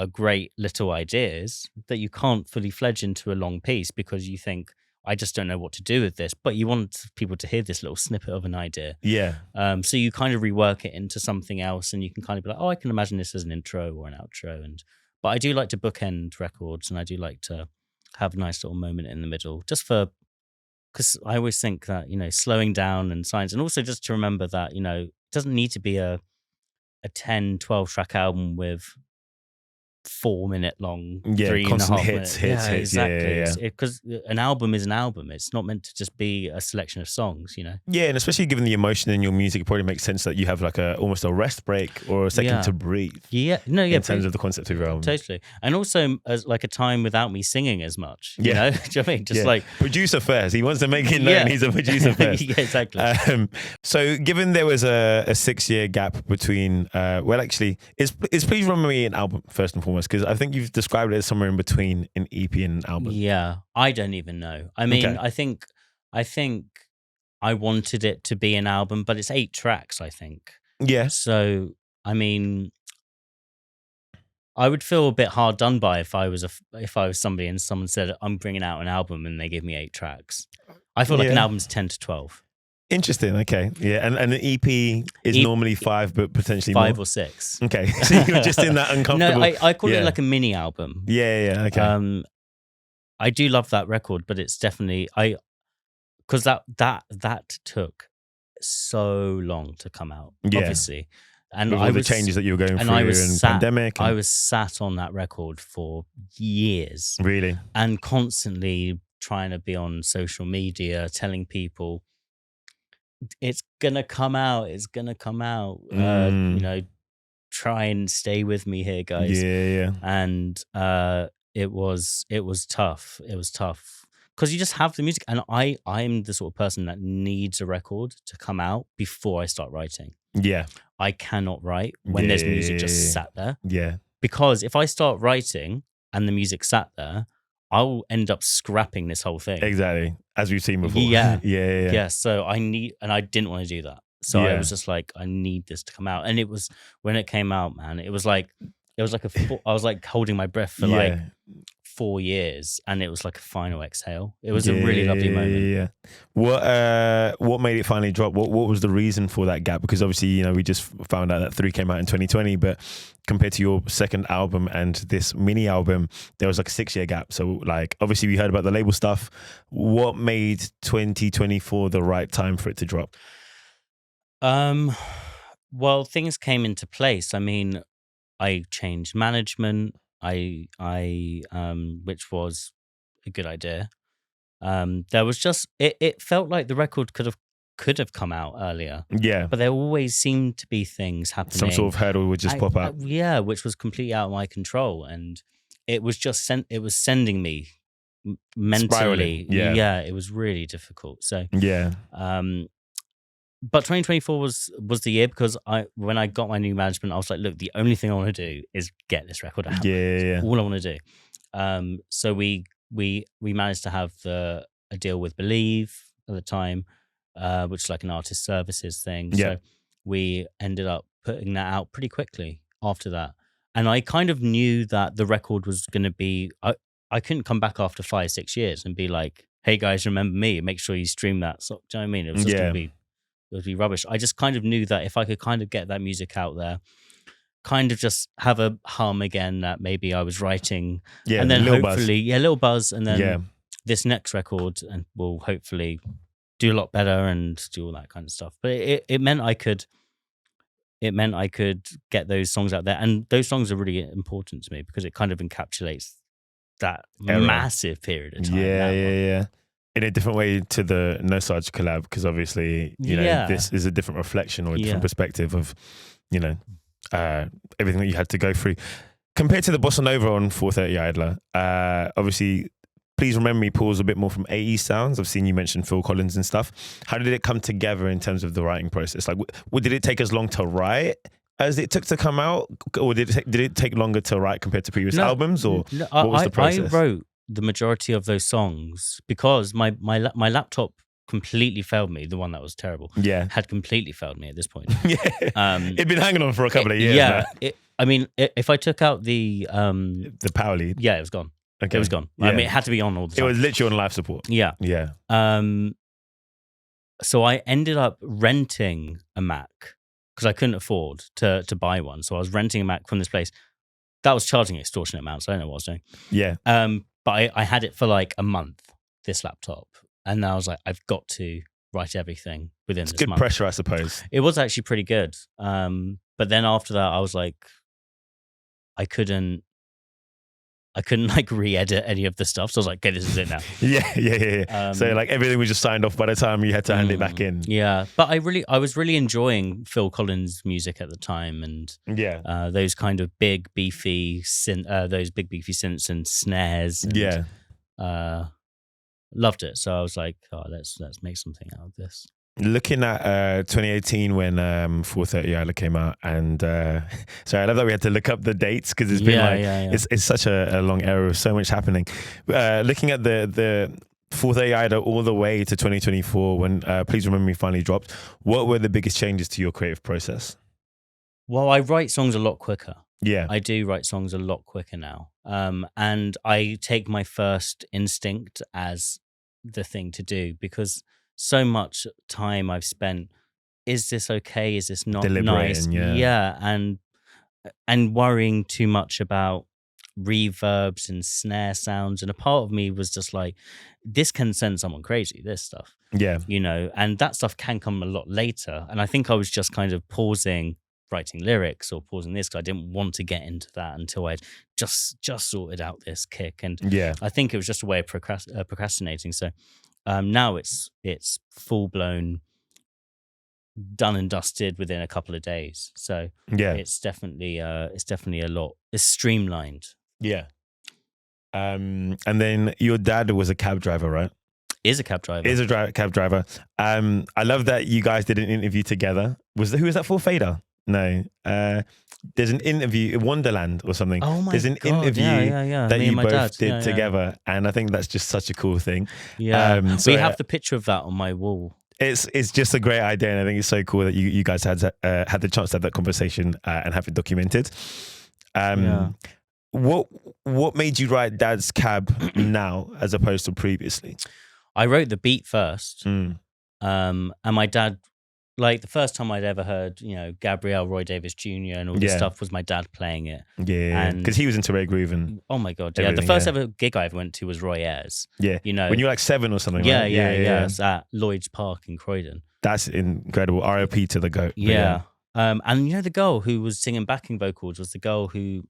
great little ideas that you can't fully fledge into a long piece because you think, I just don't know what to do with this, but you want people to hear this little snippet of an idea. Yeah. So you kind of rework it into something else, and you can kind of be like, oh, I can imagine this as an intro or an outro. But I do like to bookend records, and I do like to have a nice little moment in the middle, just because I always think that, you know, slowing down and signs, and also just to remember that, you know, it doesn't need to be a 10, 12 track album with 4 minute long, 3.5 minutes. Hits. Exactly. Because an album is an album. It's not meant to just be a selection of songs, you know? Yeah, and especially given the emotion in your music, it probably makes sense that you have like almost a rest break or a second to breathe. Yeah, no, yeah. In terms of the concept of your album. Totally. And also as like a time without me singing as much, you know? Do you know what I mean? Just like... Producer first. He wants to make it known he's a producer first. Yeah, exactly. So given there was a 6-year gap between, actually, is Please Remember Me an album, first and foremost? Because I think you've described it as somewhere in between an EP and an album. Yeah, I don't even know. I mean, I think I wanted it to be an album, but it's 8 tracks, I think. Yeah. So, I mean, I would feel a bit hard done by if I was somebody and someone said, I'm bringing out an album and they give me 8 tracks. I feel like an album's 10 to 12. Interesting. Okay. Yeah. And an EP is normally 5, but potentially 5 more. or 6. Okay. So you're just in that uncomfortable. No, I call it like a mini album. Yeah. Okay. I do love that record, but it's definitely because that took so long to come out. Obviously, and with all the changes that you were going through and pandemic. I was sat on that record for years, really, and constantly trying to be on social media, telling people it's gonna come out. You know, try and stay with me here, guys. Yeah. And it was tough. It was tough because you just have the music, and I'm the sort of person that needs a record to come out before I start writing. Yeah, I cannot write when there's music just sat there. Yeah, because if I start writing and the music sat there, I'll end up scrapping this whole thing. Exactly, as we've seen before. Yeah. So I didn't want to do that. So I was just like, I need this to come out. And it was, when it came out, man, it was like I was like holding my breath for like 4 years, and it was like a final exhale. It was a really lovely moment. Yeah. What made it finally drop? What was the reason for that gap? Because obviously, you know, we just found out that 3 came out in 2020, but compared to your second album and this mini album, there was like a 6-year gap. So like, obviously we heard about the label stuff. What made 2024 the right time for it to drop? Well, things came into place. I mean, I changed management. Which was a good idea. There was just it felt like the record could have come out earlier, Yeah. but there always seemed to be things happening. Some sort of hurdle would just pop up. Yeah, which was completely out of my control, and it was just sending me mentally. Spiraling, yeah. It was really difficult. So Yeah. but 2024 was the year, because when I got my new management, I was like, look, the only thing I want to do is get this record out. Yeah. All I want to do. So we managed to have a deal with Believe at the time, which is like an artist services thing. Yeah. So we ended up putting that out pretty quickly after that. And I kind of knew that the record was going to be, I couldn't come back after 5-6 years and be like, hey guys, remember me? Make sure you stream that. So, do you know what I mean? It was just going to be, it would be rubbish. I just kind of knew that if I could kind of get that music out there, kind of just have a hum again that maybe I was writing, and then hopefully, little buzz, and then this next record and will hopefully do a lot better and do all that kind of stuff. But it meant I could get those songs out there, and those songs are really important to me because it kind of encapsulates that massive period of time. Yeah. In a different way to the Nosaj collab, because obviously, you know, this is a different reflection or a different perspective of, you know, everything that you had to go through. Compared to the Bossa Nova on 430 Idler, obviously, Please Remember Me pulls a bit more from 80s sounds. I've seen you mention Phil Collins and stuff. How did it come together in terms of the writing process? Like, did it take as long to write as it took to come out? Or did it take longer to write compared to previous albums? Or what was the process? I wrote the majority of those songs because my laptop completely failed me. The one that was terrible, had completely failed me at this point. It'd been hanging on for a couple of years. I mean, if I took out the power lead, it was gone. Okay. It was gone. I mean, it had to be on all the time. It was literally on life support. Yeah. So I ended up renting a Mac because I couldn't afford to buy one. So I was renting a Mac from this place that was charging extortionate amounts. I don't know what I was doing. Yeah. But I had it for like a month, this laptop. And I was like, I've got to write everything within this month. It's good pressure, I suppose. It was actually pretty good. But then after that, I was like, I couldn't like re-edit any of the stuff. So I was like, okay, this is it now. Yeah. So like everything was just signed off by the time you had to hand it back in. Yeah. But I was really enjoying Phil Collins' music at the time, and those kind of big beefy synths and snares. And, loved it. So I was like, oh, let's make something out of this. Looking at 2018 when 430 Idler came out, and sorry, I love that we had to look up the dates because it's been it's such a long era of so much happening. Looking at the 430 Idler all the way to 2024 when Please Remember Me finally dropped, what were the biggest changes to your creative process? Well, I write songs a lot quicker. Yeah, I do write songs a lot quicker now, and I take my first instinct as the thing to do, because so much time I've spent, is this okay? Is this not nice? And worrying too much about reverbs and snare sounds. And a part of me was just like, this can send someone crazy, this stuff. Yeah. You know, and that stuff can come a lot later. And I think I was just kind of pausing writing lyrics or pausing this because I didn't want to get into that until I'd just sorted out this kick. And I think it was just a way of procrastinating. So now it's full blown, done and dusted within a couple of days. So it's definitely a lot. It's streamlined. Yeah. And then your dad was a cab driver, right? Is a cab driver. Cab driver. I love that you guys did an interview together. Who was that for? Fader? No. There's an interview in Wonderland or something. Oh my There's an God. interview that Me you and my both dad. did together. And I think that's just such a cool thing. Yeah. We have the picture of that on my wall. It's just a great idea, and I think it's so cool that you guys had the chance to have that conversation and have it documented. what made you write Dad's Cab now as opposed to previously? I wrote the beat first, Mm. and my dad, like the first time I'd ever heard, Gabrielle Roy Davis Jr. and all this Yeah. stuff was my dad playing it. Yeah, And- because he was into Ray Groove and Oh my god, yeah! The Everything, first yeah. ever gig I ever went to was Roy Ayers. yeah. When you were like 7 or something, Yeah, right? yeah. It's at Lloyd's Park in Croydon. That's incredible. RIP to the GOAT. But Yeah. And the girl who was singing backing vocals was the girl who,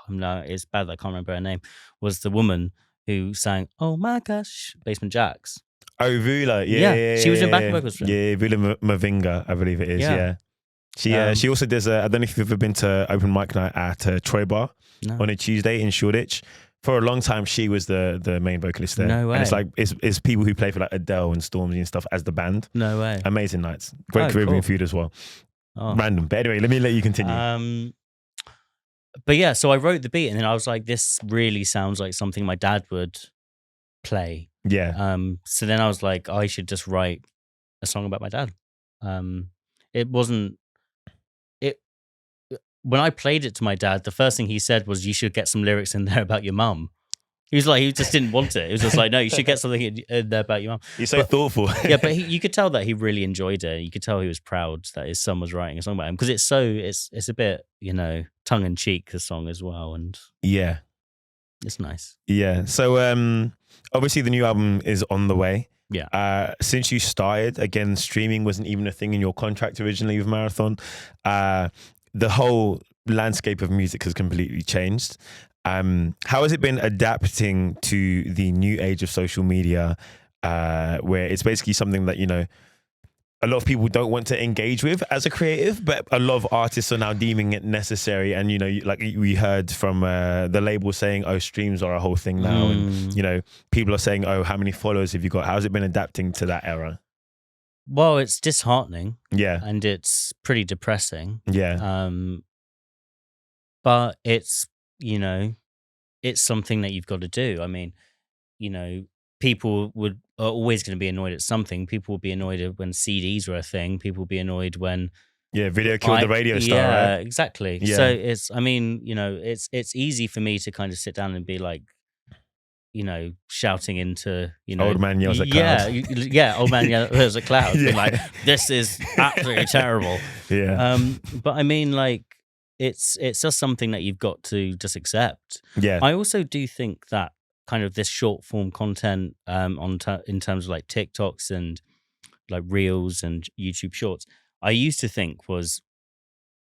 no, it's bad that I can't remember her name, was the woman who sang, "Oh my gosh," Basement Jaxx. Oh, Vula. Yeah, she was in backing vocals for him. Yeah, Vula Mavinga, I believe it is. Yeah. Yeah. She also does, I don't know if you've ever been to open mic night at Troy Bar No. on a Tuesday in Shoreditch. For a long time, she was the main vocalist there. No way. And it's like, it's people who play for like Adele and Stormzy and stuff as the band. No way. Amazing nights. Great Oh, Caribbean cool. food as well. Oh. Random. But anyway, let you continue. But yeah, so I wrote the beat and then I was like, this really sounds like something my dad would play. Yeah. So then I was like, I should just write a song about my dad. It wasn't it when I played it to my dad, the first thing he said was, you should get some lyrics in there about your mum. He was like, he just didn't want it. It was just like, no, you should get something in there about your mum. You're so thoughtful. Yeah, but you could tell that he really enjoyed it. You could tell he was proud that his son was writing a song about him, because it's a bit, tongue in cheek, the song as well, and Yeah. it's nice. Yeah. So obviously the new album is on the way. Yeah. Since you started, again, streaming wasn't even a thing in your contract originally with Marathon. The whole landscape of music has completely changed. How has it been adapting to the new age of social media, where it's basically something that, a lot of people don't want to engage with as a creative, but a lot of artists are now deeming it necessary. And, like we heard from the label saying, oh, streams are a whole thing now. And, people are saying, oh, how many followers have you got? How's it been adapting to that era? Well, it's disheartening. Yeah. And it's pretty depressing. Yeah. But it's, it's something that you've got to do. I mean, people are always going to be annoyed at something. People will be annoyed when CDs were a thing. People will be annoyed when video killed the radio star. Yeah, right? exactly. Yeah. So it's easy for me to kind of sit down and be like, shouting into, Old man yells at cloud. Yeah, old man yells at cloud. Yeah. Being like, this is absolutely terrible. Yeah. But I mean, like, it's just something that you've got to just accept. Yeah. I also do think that kind of this short form content in terms of like TikToks and like Reels and YouTube Shorts, I used to think was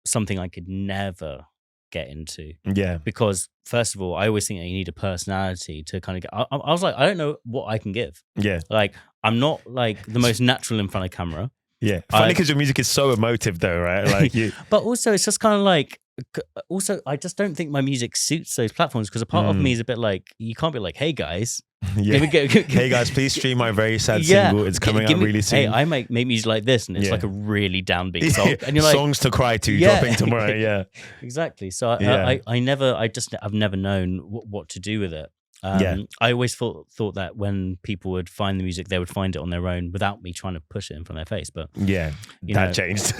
something I could never get into. Yeah. Because first of all, I always think that you need a personality to kind of get. I was like, I don't know what I can give. Yeah. Like, I'm not like the most natural in front of camera. Yeah. Funny because your music is so emotive though, right? Like you. But also, it's just kind of like. Also, I just don't think my music suits those platforms, because a part of me is a bit like, you can't be like, hey guys, Yeah. Hey guys, please stream my very sad single. It's coming out really soon. Hey, I make music like this, and it's like a really downbeat song, and you're like, songs to cry to, dropping tomorrow. Yeah, exactly. So I've never known what to do with it. I always thought that when people would find the music, they would find it on their own without me trying to push it in front of their face. But that changed.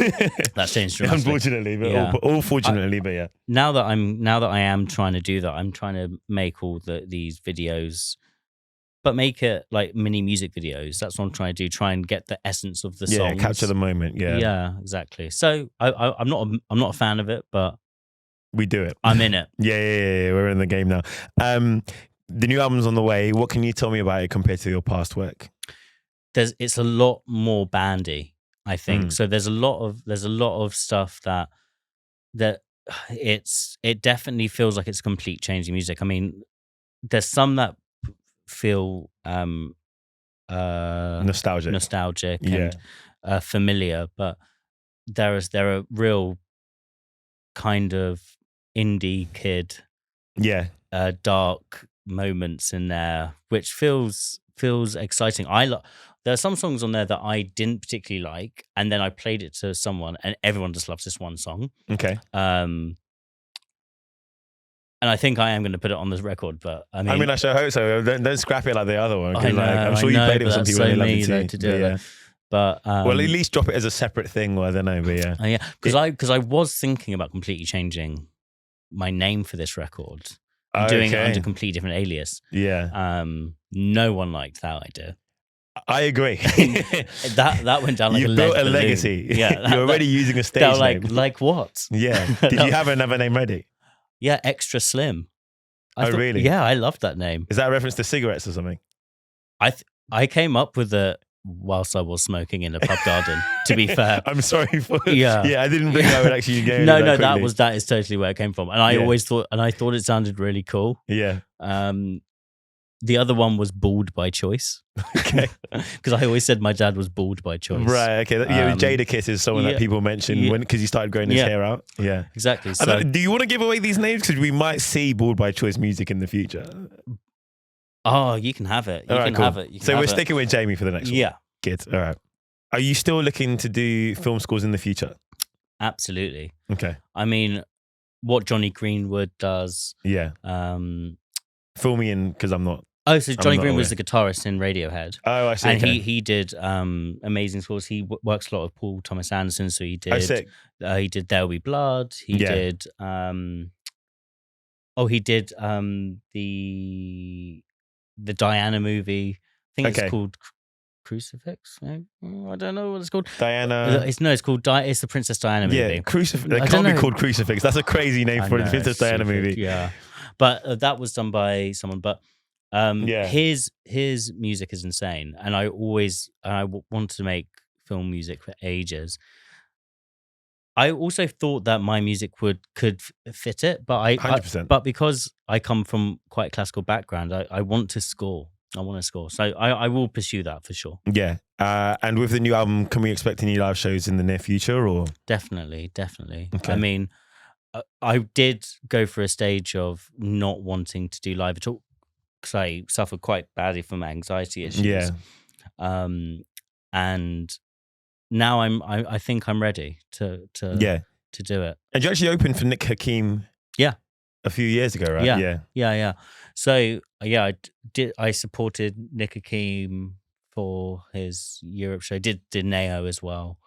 That's changed dramatically. Unfortunately, but all fortunately, but yeah. Now that I am trying to do that, I'm trying to make all these videos, but make it like mini music videos. That's what I'm trying to do. Try and get the essence of the songs. Capture the moment. Yeah, exactly. So I'm not a fan of it, but we do it. I'm in it. Yeah. We're in the game now. The new album's on the way. What can you tell me about it compared to your past work? It's a lot more bandy, I think. So there's a lot of stuff that it definitely feels like it's a complete change in music. I mean, there's some that feel nostalgic and familiar, but there are real kind of indie kid, dark moments in there, which feels exciting. There are some songs on there that I didn't particularly like, and then I played it to someone, and everyone just loves this one song. Okay. And I think I am going to put it on this record, but I mean, I sure hope so. Don't scrap it like the other one. I know, I'm sure you played it with some people and they loved it too. To do it. But well, at least drop it as a separate thing. Well, I don't know, but because I was thinking about completely changing my name for this record. and doing it Okay. under a completely different alias. Yeah. No one liked that idea. I agree. That went down like You've a built lead a balloon. legacy. Yeah, You're already using a stage they were like, name. like what? Yeah. Did you have another name ready? Yeah, Extra Slim. I thought, really? Yeah, I loved that name. Is that a reference to cigarettes or something? I came up with it whilst I was smoking in a pub garden. To be fair, I'm sorry for. Yeah. I didn't think I would actually go. no, quickly. that is totally where it came from, and I always thought it sounded really cool. Yeah. The other one was bald by choice. Okay. Because I always said my dad was bald by choice. Right. Okay. Jada Kiss is someone that people mention because he started growing his hair out. Yeah. Exactly. So, do you want to give away these names because we might see bald by choice music in the future? Oh, you can have it. You can have it. So we're sticking with Jamie for the next one. Yeah. Good. All right. Are you still looking to do film scores in the future? Absolutely. Okay. I mean, what Johnny Greenwood does. Yeah. Fill me in because I'm not. Oh, so Johnny Greenwood was the guitarist in Radiohead. Oh, I see. And he did amazing scores. He works a lot with Paul Thomas Anderson, so he did. Oh, sick. He did There'll Be Blood. He did. He did the Diana movie. I think it's called Crucifix. I don't know what it's called. Diana. It's called. It's the Princess Diana movie. Yeah, Crucifix. It can't be called Crucifix. That's a crazy name for the Princess Diana movie. Yeah, but that was done by someone. But his music is insane, and I wanted to make film music for ages. I also thought that my music could fit it, but 100%. But because I come from quite a classical background, I want to score. I want to score, so I will pursue that for sure. Yeah, and with the new album, can we expect any live shows in the near future? Or definitely. Okay. I mean, I did go for a stage of not wanting to do live at all because I suffered quite badly from anxiety issues. Yeah, and now I think I'm ready to do it. And you actually opened for Nick Hakim. Yeah. A few years ago, right? Yeah. So I supported Nick Hakim for his Europe show. Did Neo as well.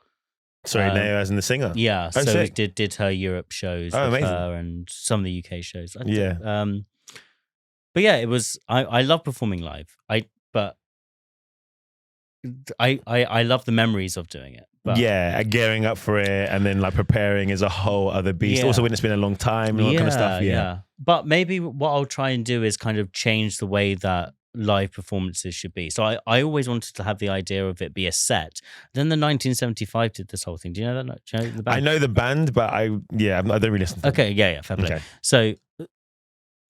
Sorry, Neo as in the singer. Yeah. Oh, so sick. did her Europe shows with amazing. her and some of the UK shows. But yeah, it was. I love performing live. I love the memories of doing it. But gearing up for it and then like preparing is a whole other beast. Yeah. Also when it's been a long time and all that kind of stuff. Yeah. But maybe what I'll try and do is kind of change the way that live performances should be. So I always wanted to have the idea of it be a set. Then the 1975 did this whole thing. Do you know that? Do you know the band? I know the band, but I don't really listen to them. Okay, yeah, fair play. Okay. So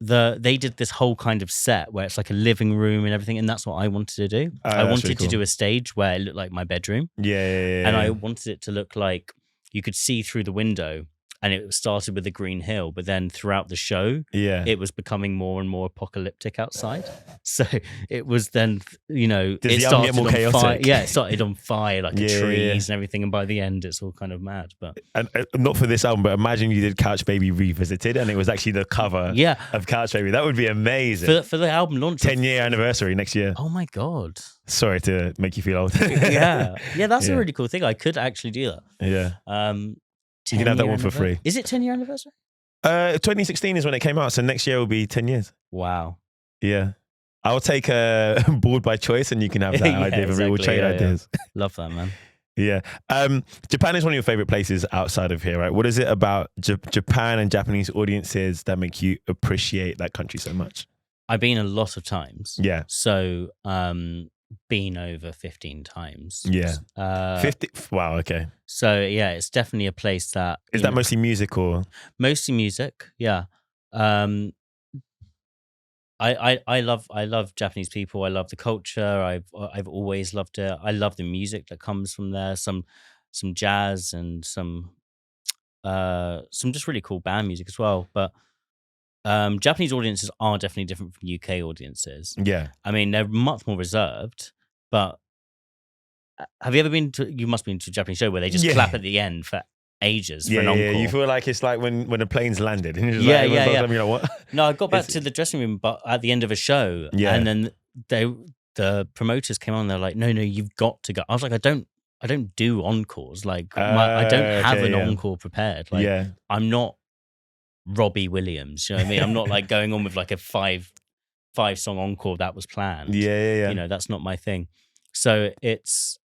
they did this whole kind of set where it's like a living room and everything, and that's what I wanted to do. I wanted really to do a stage where it looked like my bedroom. Yeah. And I wanted it to look like you could see through the window, and it started with a green hill, but then throughout the show, it was becoming more and more apocalyptic outside. So it was then, it started more on chaotic? fire. Yeah, it started on fire, like the trees and everything, and by the end, it's all kind of mad. But and not for this album, but imagine you did Couch Baby Revisited, and it was actually the cover of Couch Baby. That would be amazing for the album launch. 10-year anniversary next year. Oh my god! Sorry to make you feel old. yeah, that's a really cool thing. I could actually do that. Yeah. You can have that one for free. Is it 10-year anniversary? 2016 is when it came out, so next year will be 10 years. Wow. Yeah. I'll take Bored by Choice and you can have that idea. Exactly. We will trade ideas. Love that, man. Yeah. Japan is one of your favorite places outside of here, right? What is it about Japan and Japanese audiences that make you appreciate that country so much? I've been a lot of times. Yeah. So, been over 15 times. Yeah. 50. Wow. Okay. So yeah, it's definitely a place that is that mostly music or mostly music. Yeah. I love Japanese people. I love the culture. I've always loved it. I love the music that comes from there. Some jazz and some just really cool band music as well. But Japanese audiences are definitely different from UK audiences. Yeah. I mean, they're much more reserved, but have you ever been to, you must have been to a Japanese show where they just clap at the end for ages for an encore? Yeah, you feel like it's like when a plane's landed. And you're just yeah. What? No, I got back to the dressing room but at the end of a show, and then the promoters came on, they're like, no, you've got to go. I was like, I don't do encores. Like, I don't have an encore prepared. Like, I'm not Robbie Williams. You know what I mean? I'm not like going on with like a five song encore that was planned. Yeah. You know, that's not my thing. So it's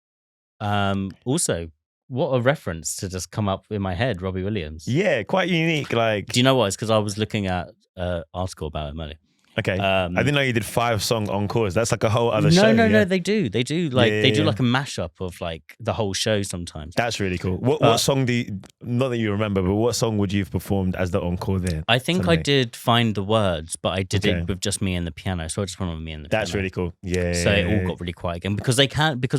also what a reference to just come up in my head, Robbie Williams. Yeah, quite unique. Like, do you know what? It's because I was looking at an article about him earlier. Okay. I didn't know you did 5-song encores. That's like a whole other show. No, they do. They do like they do like a mashup of like the whole show sometimes. That's really cool. What song do you, not that you remember, but what song would you have performed as the encore there? I think I did Find the Words, but I did it with just me and the piano. So I just went on with me and the piano. That's really cool. Yeah. So it all got really quiet again because the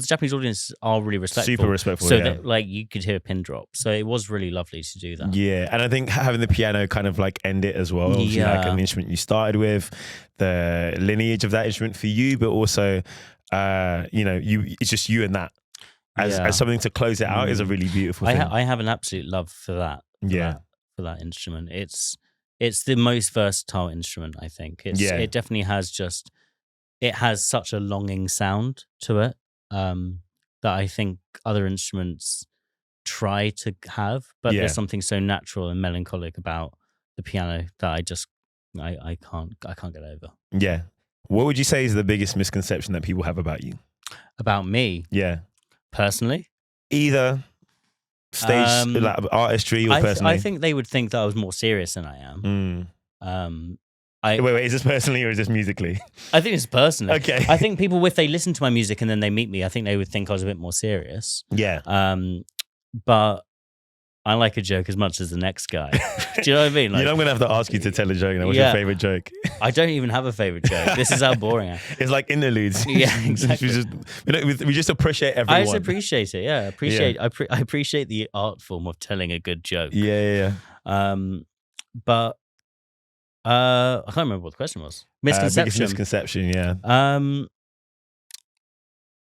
Japanese audience are really respectful. Super respectful. So that, like you could hear a pin drop. So it was really lovely to do that. Yeah. And I think having the piano kind of like end it as well. Obviously, like an instrument you started with, the lineage of that instrument for you, but also it's just you and that as something to close it out is a really beautiful thing. I have an absolute love for that. For that instrument. It's the most versatile instrument, I think. It definitely has such a longing sound to it that I think other instruments try to have, but there's something so natural and melancholic about the piano that I can't get over. Yeah. What would you say is the biggest misconception that people have about you? About me? Yeah. Personally? Either stage, like artistry, or personally? I think they would think that I was more serious than I am. Wait, is this personally or is this musically? I think it's personally. Okay. I think people, if they listen to my music and then they meet me, I think they would think I was a bit more serious. Yeah. But I like a joke as much as the next guy. Do you know what I mean? Like, I'm going to have to ask you to tell a joke now. What's your favorite joke? I don't even have a favorite joke. This is how boring I am. It's like interludes. Yeah, exactly. we just appreciate everyone. I just appreciate it. Yeah, I appreciate the art form of telling a good joke. Yeah. But I can't remember what the question was. Misconception. Biggest misconception, yeah.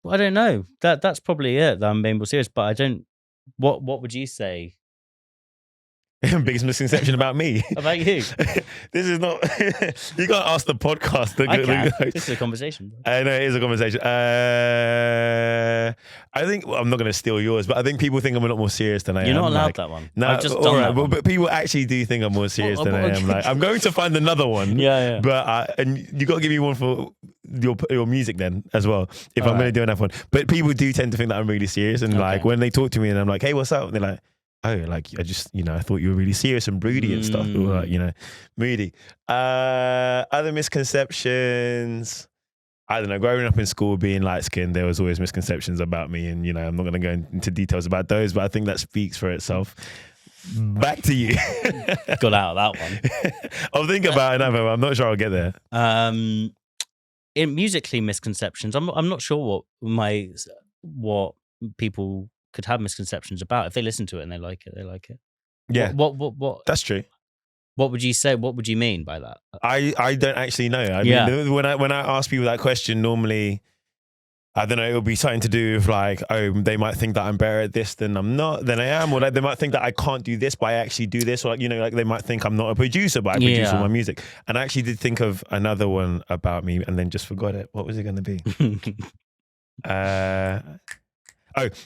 Well, I don't know. That's probably it. That I'm being more serious, but I don't. What would you say? Biggest misconception about me. About you? This is not. You can't ask the podcast. This is a conversation. I know it is a conversation. I think I'm not going to steal yours, but I think people think I'm a lot more serious than I am. You're not allowed that one. No, I've just done that one. But people actually do think I'm more serious than I am. Like, I'm going to find another one. Yeah. But and you got to give me one for your music then as well. If I'm going to do another one, but people do tend to think that I'm really serious, and like when they talk to me and I'm like, hey, what's up? And they're like, oh, like I just, I thought you were really serious and broody and stuff, or like, moody. Other misconceptions, I don't know. Growing up in school, being light skinned, there was always misconceptions about me, and I'm not going to go into details about those, but I think that speaks for itself. Back to you. Got out of that one. I'll think about another, but I'm not sure I'll get there. In musically misconceptions, I'm not sure what people could have misconceptions about. If they listen to it and they like it, they like it. Yeah. What? That's true. What would you say? What would you mean by that? I don't actually know. I mean, when I ask people that question, normally, I don't know, it'll be something to do with like, oh, they might think that I'm better at this than I am, or like they might think that I can't do this, but I actually do this, or like, like they might think I'm not a producer, but I produce all my music. And I actually did think of another one about me and then just forgot it. What was it going to be?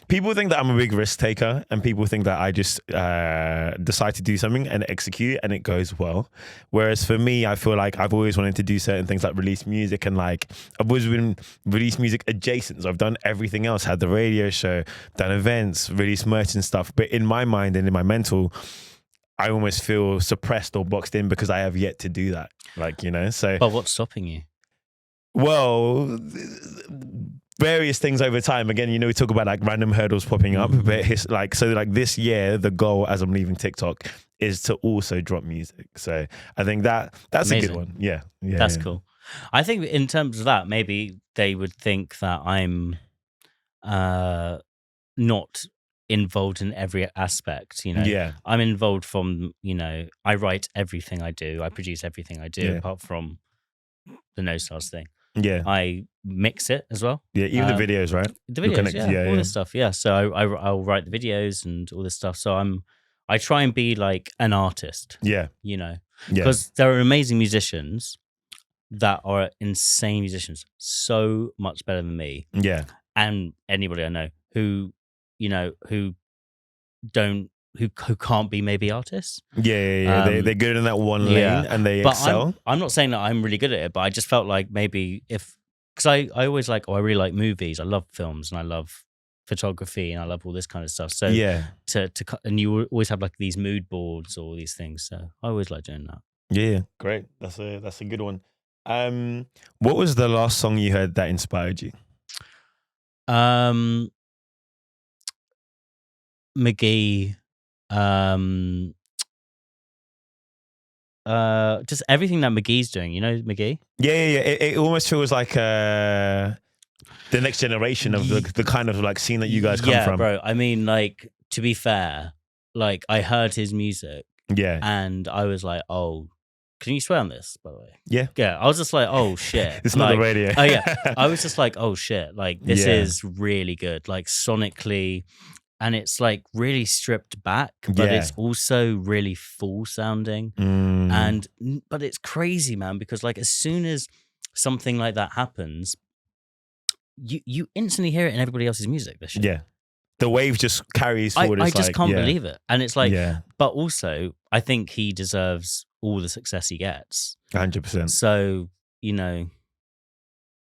People think that I'm a big risk taker, and people think that I just decide to do something and execute and it goes well. Whereas for me, I feel like I've always wanted to do certain things like release music, and like I've always been release music adjacent. So I've done everything else, had the radio show, done events, released merch and stuff. But in my mind and in my mental, I almost feel suppressed or boxed in because I have yet to do that. Like, so. But what's stopping you? Well, various things over time. Again, we talk about like random hurdles popping up, but this year, the goal as I'm leaving TikTok is to also drop music. So I think that's amazing. A good one. Yeah. That's cool. I think in terms of that, maybe they would think that I'm not involved in every aspect, Yeah. I'm involved from, I write everything I do. I produce everything I do, apart from the Nosaj Thing. Yeah, I mix it as well. Yeah, even the videos, right? The videos, all this stuff. Yeah, so I'll write the videos and all this stuff. So I try and be like an artist. Yeah, because there are amazing musicians that are insane musicians, so much better than me. Yeah, and anybody I know who don't who can't be maybe artists. They're good in that one lane and they excel. I'm not saying that I'm really good at it, but I just felt like maybe because I always I really like movies. I love films and I love photography and I love all this kind of stuff. So and you always have like these mood boards or these things. So I always like doing that. Yeah, great. That's a good one. What was the last song you heard that inspired you? McGee. Just everything that McGee's doing, you know, McGee. Yeah. It almost feels like the next generation of the kind of like scene that you guys come from. Bro. I mean, like, to be fair, like I heard his music, and I was like, oh, can you swear on this, by the way? Yeah. I was just like, oh shit, it's not the radio. Oh yeah, I was just like, oh shit, like this is really good, like sonically. And it's like really stripped back, but it's also really full sounding. But it's crazy, man, because like as soon as something like that happens, you instantly hear it in everybody else's music. This shit. Yeah. The wave just carries forward. I just can't believe it. And it's like, but also I think he deserves all the success he gets. 100%. So, you know,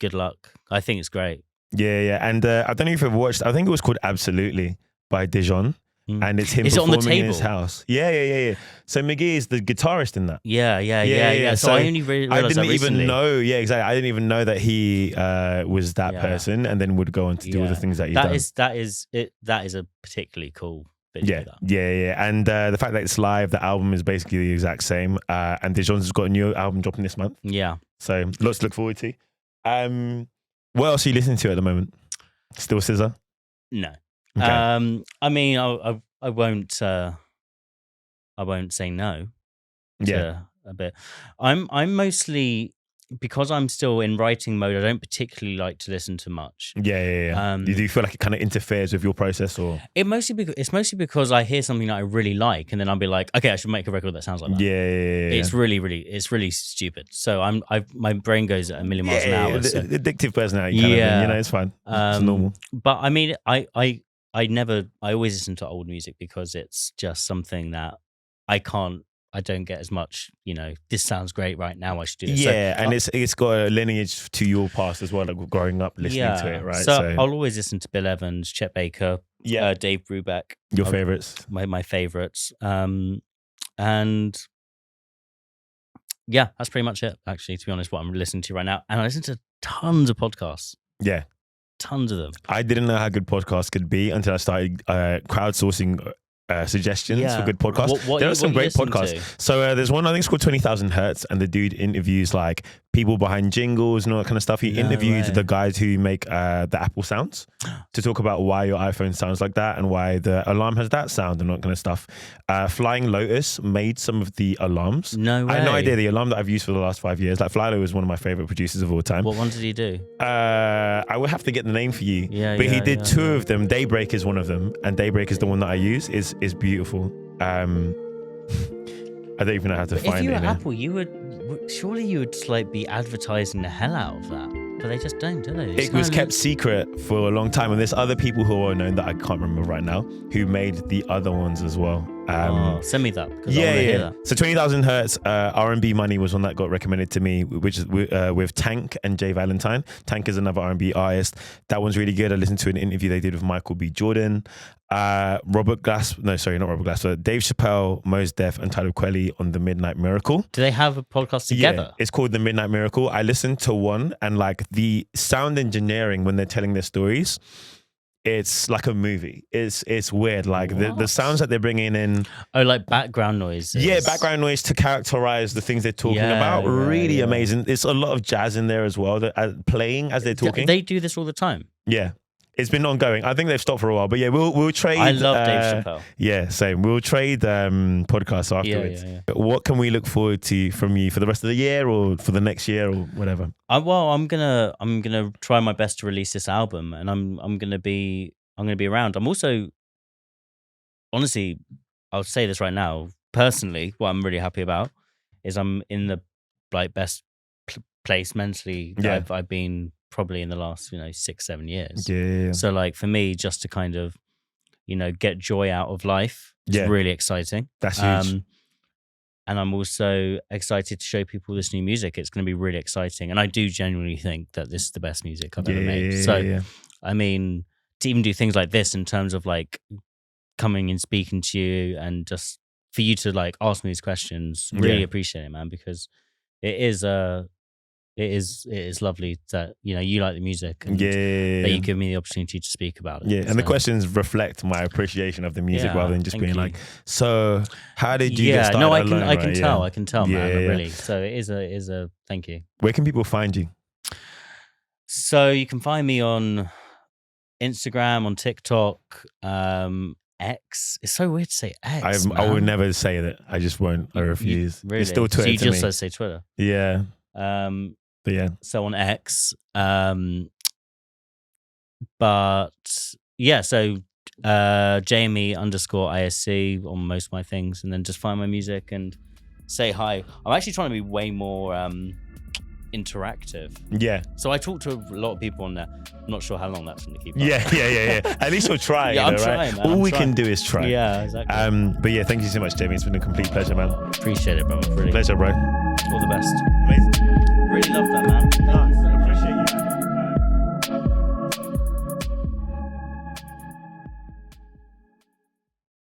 good luck. I think it's great. Yeah. And I don't know if you've watched, I think it was called Absolutely by Dijon, and it's him performing in his house. Yeah. So McGee is the guitarist in that. Yeah. So I only realized I didn't that even recently. know. Yeah, exactly. I didn't even know that he was that person, and then would go on to do all the things that he does. That is a particularly cool video. Yeah. And the fact that it's live, the album is basically the exact same. And Dijon's has got a new album dropping this month. Yeah. So lots to look forward to. What else are you listening to at the moment? Still SZA? No. Okay. I mean, I won't say no. To a bit. I'm mostly, because I'm still in writing mode, I don't particularly like to listen to much. Yeah. Do you feel like it kind of interferes with your process, or it's mostly because I hear something that I really like, and then I'll be like, okay, I should make a record that sounds like that. Yeah. It's really stupid. So my brain goes at a million miles an hour. The addictive personality kind of thing, you know, it's fine. It's normal. But I mean, I always listen to old music because it's just something that I don't get as much, you know, this sounds great right now, I should do this. Yeah, and it's got a lineage to your past as well, like growing up listening to it, right? So I'll always listen to Bill Evans, Chet Baker, Dave Brubeck. Your favorites? My favorites. And yeah, that's pretty much it, actually, to be honest, what I'm listening to right now. And I listen to tons of podcasts. Yeah. Tons of them. I didn't know how good podcasts could be until I started crowdsourcing suggestions for good podcasts. There are some great podcasts. So there's one, I think it's called 20,000 Hertz, and the dude interviews like people behind jingles and all that kind of stuff. He interviewed the guys who make the Apple sounds to talk about why your iPhone sounds like that and why the alarm has that sound and all that kind of stuff. Flying Lotus made some of the alarms. No way. I had no idea. The alarm that I've used for the last 5 years. Like Flying Lotus is one of my favorite producers of all time. What one did he do? I will have to get the name for you. But he did two of them. Daybreak is one of them, and Daybreak is the one that I use. Is beautiful. I don't even know how to find it. If you were Apple, you would like be advertising the hell out of that, but they just don't, do they? It was kept secret for a long time, and there's other people who are known that I can't remember right now who made the other ones as well. Send me that, because I want to hear that. So 20,000 Hertz, R&B Money was one that got recommended to me, which is with Tank and Jay Valentine. Tank is another R&B artist. That one's really good. I listened to an interview they did with Michael B. Jordan. Dave Chappelle, Mos Def, and Talib Kweli on The Midnight Miracle. Do they have a podcast together? Yeah, it's called The Midnight Miracle. I listened to one, and like the sound engineering when they're telling their stories, it's like a movie. It's weird. Like the sounds that they're bringing in. Oh, like background noise. Yeah, background noise to characterize the things they're talking about. Really amazing. There's a lot of jazz in there as well, playing as they're talking. They do this all the time. Yeah. It's been ongoing. I think they've stopped for a while, but yeah, we'll trade. I love Dave Chappelle. Yeah, same. We'll trade podcasts afterwards. Yeah. What can we look forward to from you for the rest of the year, or for the next year, or whatever? Well, I'm gonna try my best to release this album, and I'm gonna be around. I'm also, honestly, I'll say this right now. Personally, what I'm really happy about is I'm in the best place mentally that I've been probably in the last 6-7 years. Yeah. So like for me, just to kind of get joy out of life It's really exciting. That's huge. And I'm also excited to show people this new music. It's going to be really exciting. And I do genuinely think that this is the best music I've ever made. So, I mean, to even do things like this in terms of like coming and speaking to you and just for you to like ask me these questions, really appreciate it, man, because it is lovely that, you know, you like the music and that you give me the opportunity to speak about it. Yeah, and the questions reflect my appreciation of the music rather than just being like, so how did you get started? No, I can tell, man, really. So it is a thank you. Where can people find you? So you can find me on Instagram, on TikTok, X. It's so weird to say X. I would never say that. I just won't. I refuse. Really? It's still Twitter. So you to just me. say Twitter. Yeah. But yeah. So on X. But yeah, so Jamie_ISC on most of my things, and then just find my music and say hi. I'm actually trying to be way more interactive. Yeah. So I talk to a lot of people on there. I'm not sure how long that's going to keep up. Yeah. At least we'll try. Yeah, I'm right? trying, man. All we can do is try. Yeah, exactly. But yeah, thank you so much, Jamie. It's been a complete pleasure, man. Appreciate it, brother. Really. Pleasure, bro. All the best. Amazing. Really love that, man.